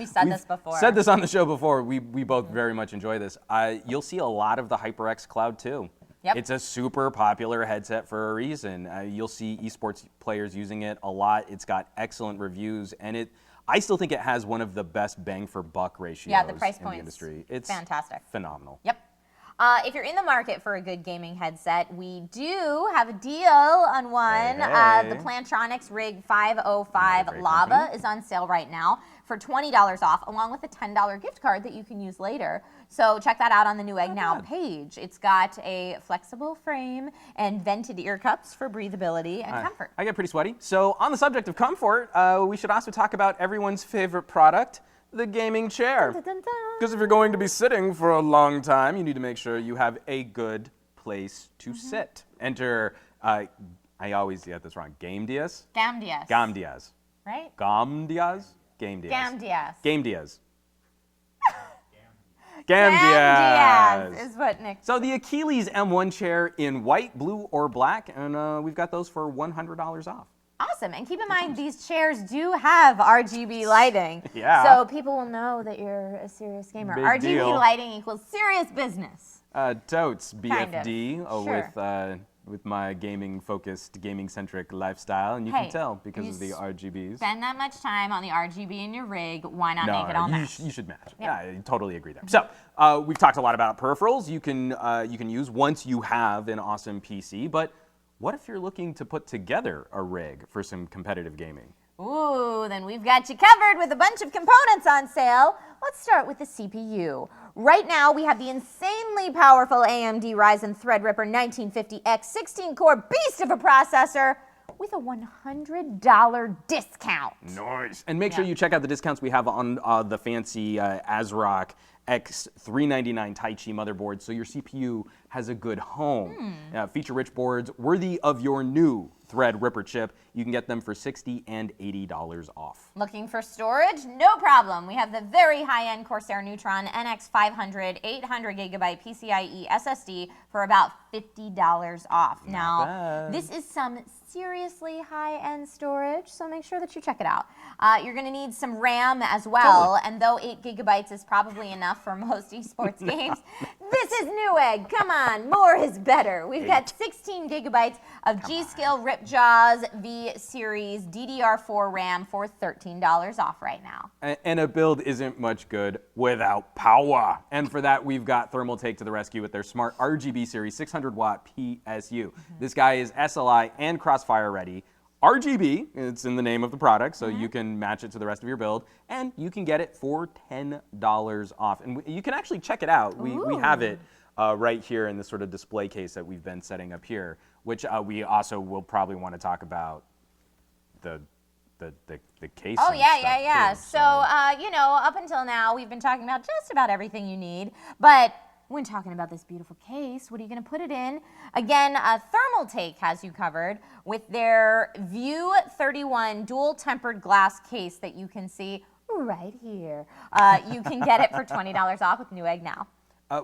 said this before. Said this on the show before. We both very much enjoy this. You'll see a lot of the HyperX Cloud 2. Yep. It's a super popular headset for a reason. You'll see esports players using it a lot. It's got excellent reviews, and I still think it has one of the best bang for buck ratios the price in the point's industry. It's fantastic. Phenomenal. Yep. If you're in the market for a good gaming headset, we do have a deal on one. Hey. The Plantronics Rig 505 Lava is on sale right now for $20 off, along with a $10 gift card that you can use later. So check that out on the Newegg Now page. It's got a flexible frame and vented ear cups for breathability and comfort. I get pretty sweaty. So on the subject of comfort, we should also talk about everyone's favorite product, the gaming chair. Because if you're going to be sitting for a long time, you need to make sure you have a good place to sit. Enter, I always get this wrong, Game Diaz? Gam Diaz. Gam Diaz. Right? Gam Diaz? Game Diaz. Gam Diaz. Game Diaz. Gam Diaz is what Nick. So the Achilles M1 chair in white, blue, or black, and we've got those for $100 off. Awesome. And keep in mind, these chairs do have RGB lighting. So people will know that you're a serious gamer. Big RGB deal. lighting equals serious business. Totes, BFD, Sure. with my gaming-focused, gaming-centric lifestyle, and you can tell because of the RGBs. Spend that much time on the RGB in your rig, why not make it all match? You should match. Yeah, I totally agree there. So we've talked a lot about peripherals you can use once you have an awesome PC, but what if you're looking to put together a rig for some competitive gaming? Ooh, then we've got you covered with a bunch of components on sale. Let's start with the CPU. Right now, we have the insanely powerful AMD Ryzen Threadripper 1950X 16-core beast of a processor with a $100 discount. Nice. And make sure you check out the discounts we have on the fancy ASRock X399 Tai Chi motherboard, so your CPU has a good home. Feature-rich boards worthy of your new Threadripper chip. You can get them for $60 and $80 off. Looking for storage? No problem. We have the very high-end Corsair Neutron NX 500 800GB PCIe SSD for about $50 off. Now, bad. this is some seriously high-end storage, so make sure that you check it out. You're going to need some RAM as well, and though 8GB is probably enough for most esports games, this is Newegg. Come on, more is better. We've got 16GB of G.Skill Ripjaws V-Series DDR4 RAM for $13 off right now. And a build isn't much good without power. And for that, we've got Thermaltake to the rescue with their smart RGB series 600-watt PSU. This guy is SLI and Crossfire ready. RGB, it's in the name of the product, so you can match it to the rest of your build, and you can get it for $10 off. And you can actually check it out. We have it right here in this sort of display case that we've been setting up here, which we also will probably want to talk about the case. Oh, and yeah, stuff yeah. too, So, you know, up until now, we've been talking about just about everything you need, but when talking about this beautiful case, what are you going to put it in? Again, Thermaltake has you covered with their View 31 dual tempered glass case that you can see right here. You can get it for $20 off with Newegg Now.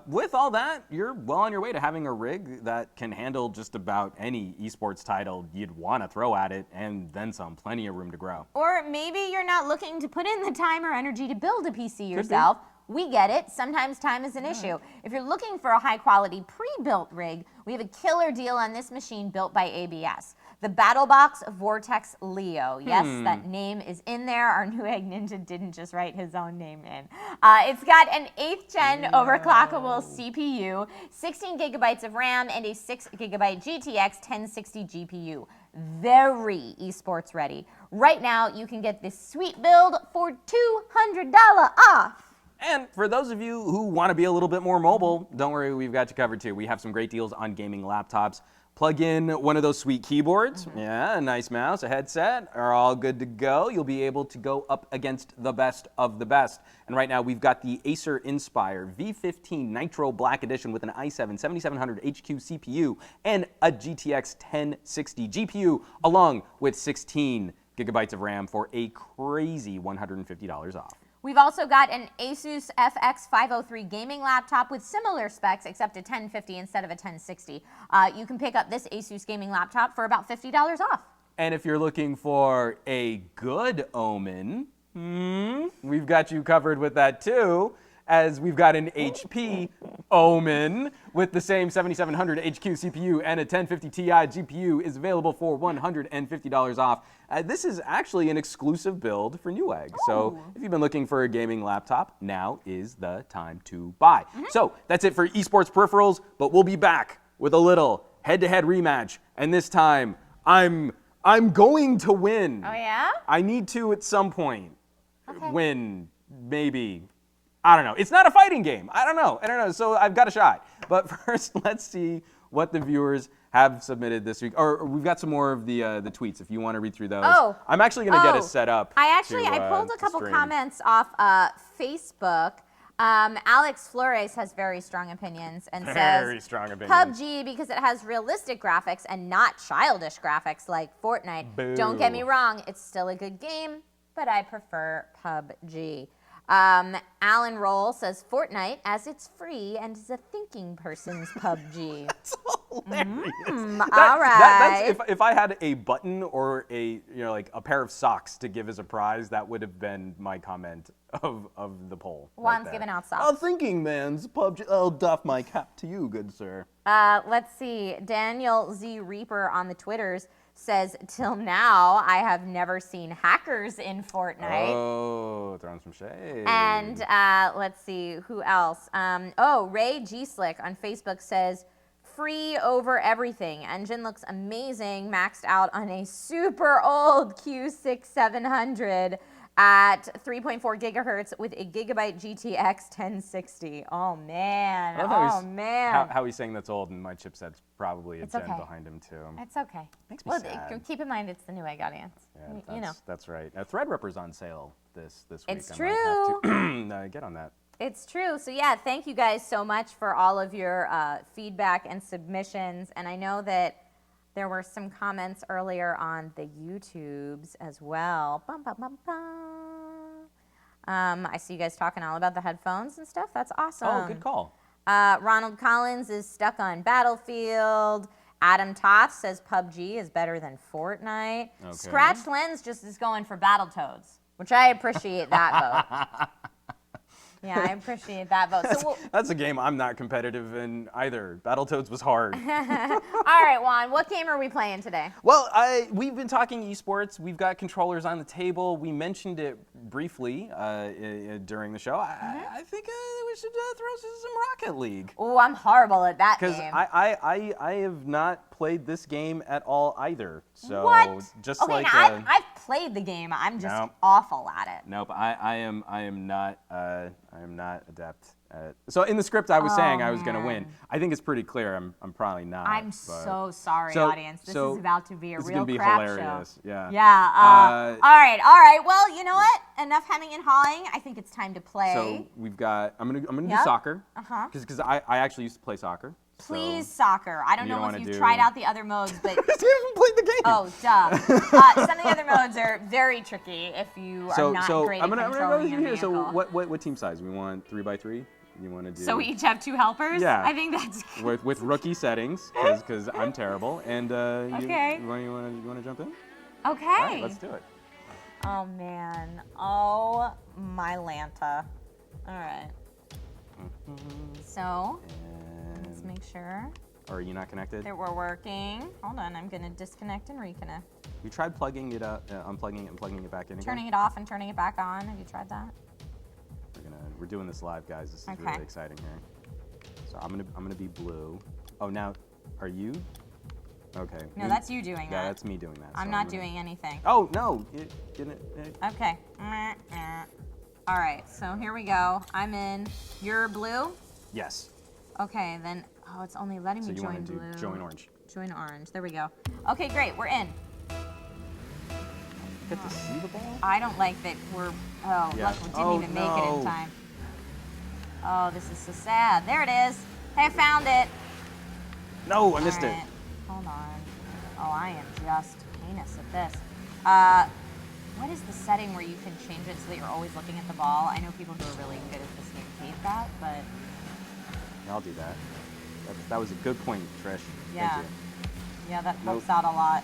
With all that, you're well on your way to having a rig that can handle just about any esports title you'd want to throw at it, and then some. Plenty of room to grow. Or maybe you're not looking to put in the time or energy to build a PC yourself. We get it. Sometimes time is an issue. If you're looking for a high-quality pre-built rig, we have a killer deal on this machine built by ABS. The BattleBox Vortex Leo. Yes, that name is in there. Our Newegg Ninja didn't just write his own name in. It's got an 8th gen overclockable CPU, 16GB of RAM, and a 6GB GTX 1060 GPU. Very esports ready. Right now, you can get this sweet build for $200 off. And for those of you who want to be a little bit more mobile, don't worry, we've got you covered too. We have some great deals on gaming laptops. Plug in one of those sweet keyboards, a nice mouse, a headset, are all good to go. You'll be able to go up against the best of the best. And right now we've got the Acer Inspire V15 Nitro Black Edition with an i7 7700 HQ CPU and a GTX 1060 GPU, along with 16GB of RAM for a crazy $150 off. We've also got an Asus FX 503 gaming laptop with similar specs, except a 1050 instead of a 1060. You can pick up this Asus gaming laptop for about $50 off. And if you're looking for a good omen, we've got you covered with that too, as we've got an HP Omen with the same 7700 HQ CPU and a 1050 Ti GPU is available for $150 off. This is actually an exclusive build for Newegg. So if you've been looking for a gaming laptop, now is the time to buy. So that's it for esports peripherals, but we'll be back with a little head-to-head rematch. And this time, I'm going to win. Oh, yeah? I need to at some point win, maybe. I don't know. It's not a fighting game. I don't know. So I've got a shot. But first, let's see what the viewers have submitted this week. Or we've got some more of the tweets if you want to read through those. Oh. I'm actually going to get us set up. I pulled a couple comments off Facebook. Alex Flores has very strong opinions and says PUBG because it has realistic graphics and not childish graphics like Fortnite. Boo. Don't get me wrong, it's still a good game, but I prefer PUBG. Alan Roll says Fortnite as it's free and is a thinking person's PUBG. That's hilarious. All right. That's if I had a button or a like a pair of socks to give as a prize, that would have been my comment of the poll. Juan's right giving out socks. A thinking man's PUBG. I'll doff my cap to you, good sir. Let's see. Daniel Z Reaper on the Twitters says, till now, I have never seen hackers in Fortnite. Oh, throwing some shade. And let's see, who else? Ray G Slick on Facebook says, free over everything. Engine looks amazing, maxed out on a super old Q6700 at 3.4 gigahertz with a gigabyte GTX 1060. Oh, man. How he's saying that's old, and my chipset's probably a gen behind him, too. It's okay. Makes me sad. Keep in mind it's the Newegg audience. Yeah, that's right. Threadripper's on sale this week. It's I true. might have to get on that. It's true. So yeah, thank you guys so much for all of your feedback and submissions. And I know that there were some comments earlier on the YouTubes as well. Bum, bum, bum, bum. I see you guys talking all about the headphones and stuff. That's awesome. Oh, good call. Ronald Collins is stuck on Battlefield. Adam Toth says PUBG is better than Fortnite. Okay. Scratch Lens just is going for Battletoads, which I appreciate that vote. Yeah, I appreciate that vote. So That's a game I'm not competitive in either. Battletoads was hard. all right, Juan, what game are we playing today? Well, we've been talking esports. We've got controllers on the table. We mentioned it briefly during the show. I think we should throw some Rocket League. Oh, I'm horrible at that Because game. I have not played this game at all either. So What? just Okay, like now I've played the game. I'm just Nope. awful at it. nope, I am not adept at. So in the script I was saying I was going to win. man. I think it's pretty clear I'm probably not. I'm but- so sorry, So- audience. This so is about to be a This is real gonna be crap hilarious. show. Yeah. Yeah. All right. Well, you know what? Enough hemming and hawing. I think it's time to play. So we've got. I'm gonna do Yep. soccer. Uh-huh. Because I actually used to play soccer. so- Please, soccer. I don't You know don't if wanna you've do- tried out the other modes, but You haven't played the game. oh, duh. Some of the other modes are very tricky if you are not great I'm at gonna go controlling through your here. So vehicle. what team size? We want 3x3. You want to do? So we each have 2 helpers? Yeah. I think that's with rookie settings, because I'm terrible. And Okay. you want to jump in? okay. All right, let's do it. Oh man. Oh my Lanta. All right. So let's And, make sure or are you not connected? that we're working. Hold on, I'm gonna disconnect and reconnect. You tried plugging it up, unplugging it and plugging it back in again? Turning it off and turning it back on. Have you tried that? We're doing this live, guys. This is Okay. really exciting here. So I'm gonna be blue. Oh, now, are you? Okay. No, that's you doing Yeah, that. that's me doing that. I'm so not gonna- doing anything. Oh no! Didn't. Okay. All right, so here we go. I'm in. You're blue? Yes. Okay, then, oh, it's only letting So me you join want to do blue. join orange? Join orange. There we go. Okay, great. We're in. Get to see the ball? I don't like that we're. Oh, Yeah. look, we didn't Oh, even make it in no. time. Oh, this is so sad. There it is. Hey, I found it. No, I missed All it. right, hold on. Oh, I am just heinous at this. What is the setting where you can change it so that you're always looking at the ball? I know people who are really good at this game hate that, but Yeah, I'll do that. That was a good point, Trish. yeah. Thank you. Yeah, that Nope. helps out a lot.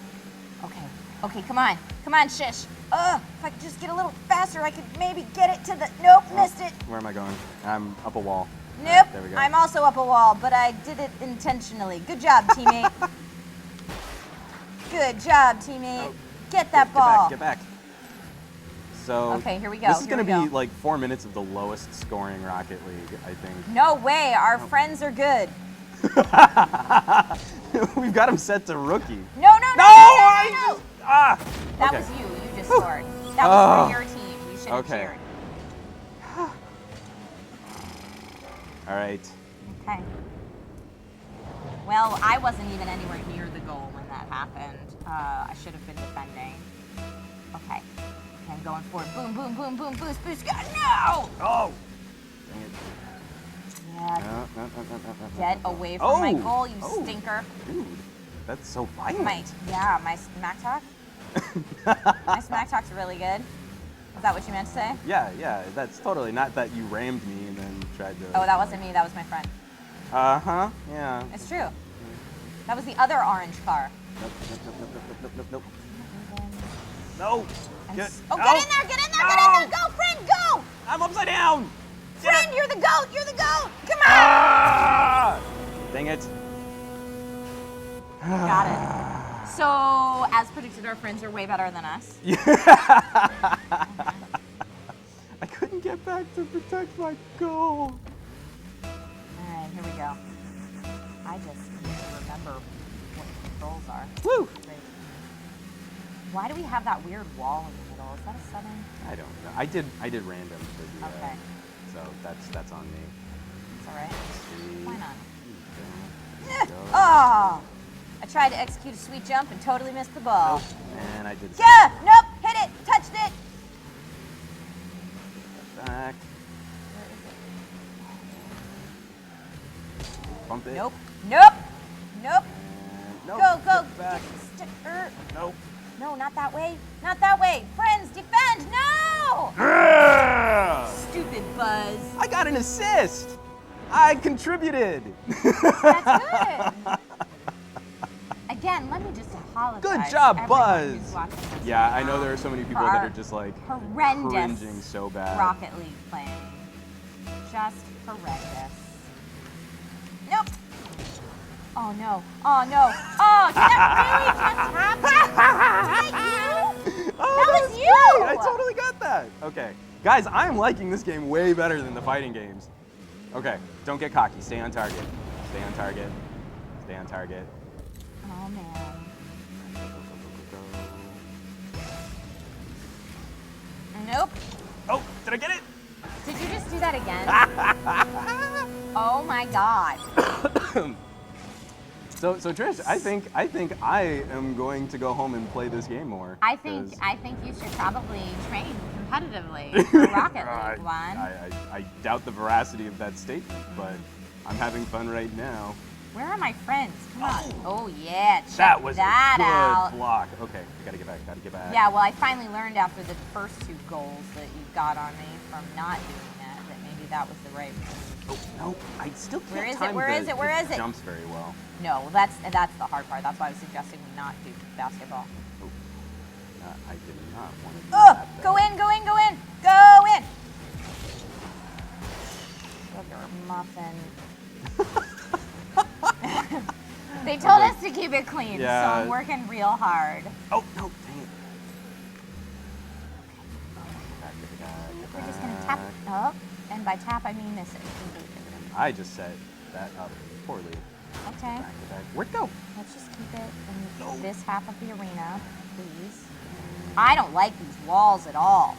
Okay. Okay, come on. Come on, Shish. If I could just get a little faster, I could maybe get it to the... Nope, missed it. Where am I going? I'm up a wall. Nope. Alright, there we go. I'm also up a wall, but I did it intentionally. Good job, teammate. Good job, teammate. Oh. Get that ball. Get back. So Okay, here we go, This is here going to we be go. like 4 minutes of the lowest scoring Rocket League, I think. No way. Our friends are good. We've got him set to rookie. No. Ah! That Okay. was you. You just scored. That was for your team. You should have Okay. cheered. All right. Okay. Well, I wasn't even anywhere near the goal when that happened. I should have been defending. Okay. I'm going for it. Boom, boom, boom, boom, boost, boost. Go. No! Oh! Dang it. Yeah. No. Get away from my Oh! goal, you Oh. stinker. Dude, that's so violent. My smack talk? My smack talk's really good. Is that what you meant to say? Yeah, that's totally not that you rammed me and then tried to. Oh, that wasn't me. That was my friend. Uh-huh, yeah. It's true. That was the other orange car. Nope. No! I'm Get, s- oh, get in there! Get in there! Get in there! Go, friend, go! I'm upside down! Friend, you're the goat! You're the goat! Come on! Ah! Dang it. Got it. So, as predicted, our friends are way better than us. I couldn't get back to protect my goal. All right, here we go. I just need to remember what the controls are. Woo! Great. Why do we have that weird wall in the middle? Is that a setting? I don't know. I did random for the. Okay. So that's on me. It's all right. See. Why not? Go. Oh! I tried to execute a sweet jump and totally missed the ball. Nope. And I did. Yeah! Nope! Hit it! Touched it! Back. Where is it? bump it. Nope. Nope. Nope. Nope. Go, go. Get back. Nope. No, not that way. Not that way. Friends, defend. No! Stupid Buzz. I got an assist. I contributed. That's good. Again, let me just apologize. Good job, to everyone Buzz. who's watching this Yeah, I now know there are so many people for that our are just like horrendous cringing so bad. Rocket League playing. Just horrendous. Nope. Oh no. Oh no. Oh, did that really just happen? Was that you? Oh, That was you! great. I totally got that. Okay. Guys, I'm liking this game way better than the fighting games. Okay, don't get cocky. Stay on target. Stay on target. Stay on target. Oh man. Nope. Oh, did I get it? Did you just do that again? Oh my god. So Trish, I think I am going to go home and play this game more. I think you should probably train competitively for Rocket League one. I doubt the veracity of that statement, but I'm having fun right now. Where are my friends? Come on. Oh yeah, check That was that a good out. block. Okay, gotta get back. Gotta get back. Yeah, well, I finally learned after the first 2 goals that you got on me from not doing that maybe that was the right move. Oh no, I still can't Where is it? time Where the, is it? Where the is it? jumps very well. No, well, that's the hard part. That's why I was suggesting we not do basketball. Oh, I did not want to do Oh, that. go in, go in, go in, go in. Sugar muffin. They told us to keep it clean, Yeah. so I'm working real hard. Oh no, dang it. We're just gonna tap up, and by tap I mean miss it. I just set that up poorly. Okay, Back to back. Where'd it go? let's just keep it in this half of the arena, please. I don't like these walls at all.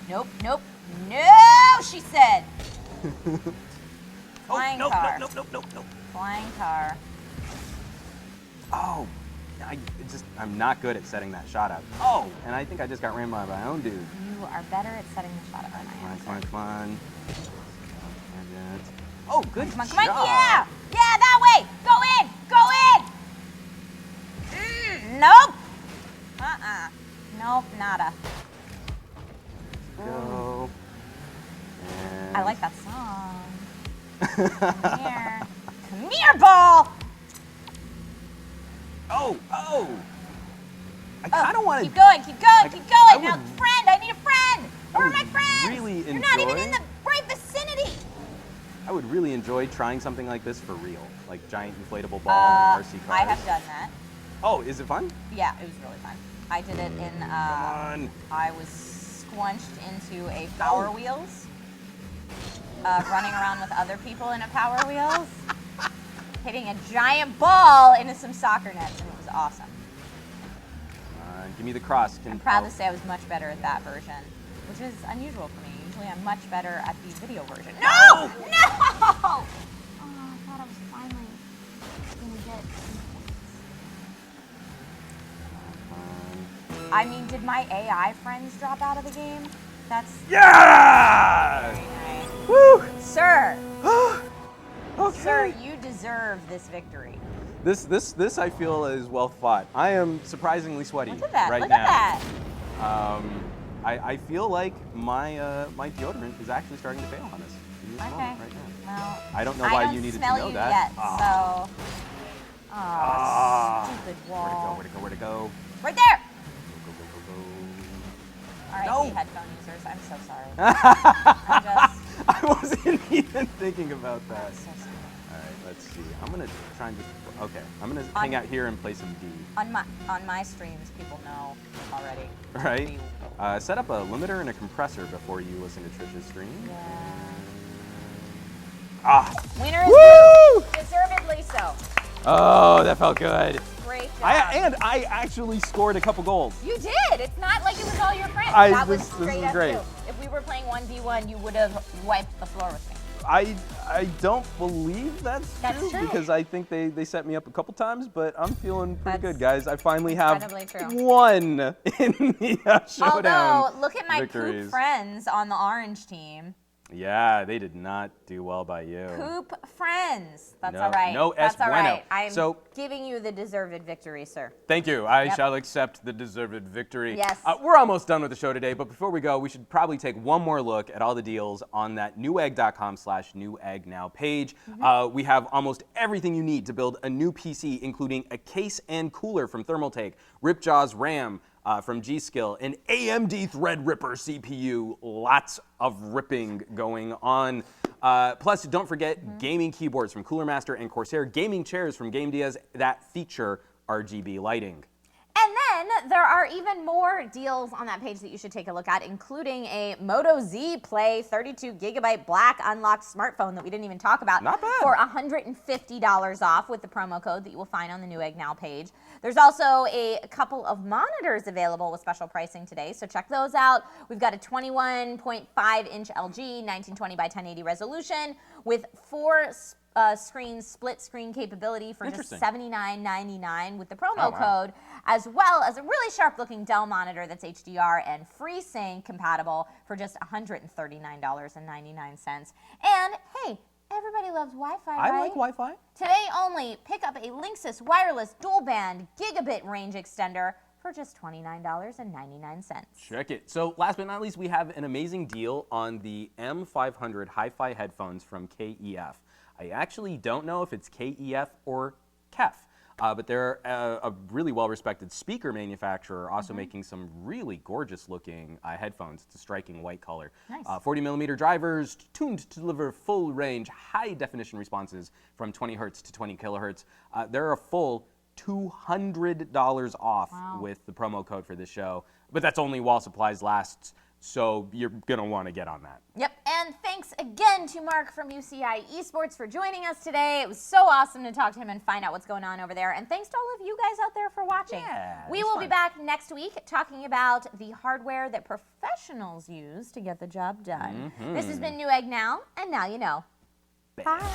Nope, nope, no, she said. Flying oh, no, car. no, no, no, no, no. Flying car. Oh, I'm not good at setting that shot up. Oh, and I think I just got ran by my own dude. You are better at setting the shot up than I am. Come on. Oh, good Come on, job. come on, yeah! Yeah, that way! Go in! Go in! Nope! Nope, nada. Go. And I like that song. Come here. Come here, ball! Oh! I kind of want to. Keep going, keep going, keep going! Now, would- friend, I need a friend! Where are my would friends? really You're not even enjoy- in the right vicinity! I would really enjoy trying something like this for real, like giant inflatable ball and RC cars. I have done that. Oh, is it fun? Yeah, it was really fun. I did it in, Come on. I was squunched into a Power Wheels, running around with other people in a Power Wheels, hitting a giant ball into some soccer nets, and it was awesome. Give me the cross. I'm proud to say I was much better at that version, which is unusual for me. Usually I'm much better at the video version. No! No! Oh, I thought I was finally going to get some points. I mean, did my AI friends drop out of the game? That's Yeah! very nice. Woo! Sir, Okay. sir, you deserve this victory. This I feel is well fought. I am surprisingly sweaty Look at that, right look now. at that. I feel like my my deodorant is actually starting to fail on us in this Okay. moment right now. Well, I don't know I why don't you needed smell to know you that. yet, Ah. so. Oh, Ah. stupid Where'd it go? wall. Where'd it go? Where'd it go? Right there! Go, go, go, go. Alright, No. headphone users, I'm so sorry. I'm just I wasn't even thinking about that. so sorry. All right, let's see. I'm gonna try and just. Okay, I'm gonna hang out here and play some D. On my streams, people know already. Right? Set up a limiter and a compressor before you listen to Trisha's stream. Yeah. Ah! Winner is Woo! blue. Deservedly so. Oh, that felt good. Great job. I actually scored a couple goals. You did. It's not like it was all your friends. That was this straight is up great. you. If we were playing 1v1, you would have wiped the floor with me. I don't believe that's That's true. because I think they set me up a couple times, but I'm feeling pretty That's good, guys. I finally have incredibly true. one in the showdown. Although, look at my victories. poop friends on the orange team. Yeah, they did not do well by you. Poop friends. That's No, all right. no That's es all bueno. right. I'm So- giving you the deserved victory, sir. Thank you. I Yep. shall accept the deserved victory. Yes. We're almost done with the show today, but before we go, we should probably take one more look at all the deals on that newegg.com/neweggnow page. We have almost everything you need to build a new PC, including a case and cooler from Thermaltake, Ripjaw's RAM from G-Skill, an AMD Threadripper CPU, lots of ripping going on. Plus, don't forget gaming keyboards from Cooler Master and Corsair, gaming chairs from Game Diaz that feature RGB lighting. And then there are even more deals on that page that you should take a look at, including a Moto Z Play 32GB black unlocked smartphone that we didn't even talk about. Not bad. For $150 off with the promo code that you will find on the Newegg Now page. There's also a couple of monitors available with special pricing today, so check those out. We've got a 21.5-inch LG 1920 by 1080 resolution with 4 screen split screen capability for just $79.99 with the promo code, as well as a really sharp looking Dell monitor that's HDR and FreeSync compatible for just $139.99. And hey, everybody loves Wi-Fi, right? I like Wi-Fi. Today only, pick up a Linksys wireless dual band gigabit range extender for just $29.99. Check it. So last but not least, we have an amazing deal on the M500 hi-fi headphones from KEF. I actually don't know if it's KEF or KEF, but they're a really well-respected speaker manufacturer, also making some really gorgeous-looking headphones. It's a striking white color. Nice. 40mm drivers tuned to deliver full-range, high-definition responses from 20 hertz to 20 kilohertz. They're a full $200 off with the promo code for this show, but that's only while supplies last. So you're going to want to get on that. Yep, and thanks again to Mark from UCI Esports for joining us today. It was so awesome to talk to him and find out what's going on over there. And thanks to all of you guys out there for watching. Yeah, we it was will be fun. back next week talking about the hardware that professionals use to get the job done. This has been Newegg Now, and now you know. Bye.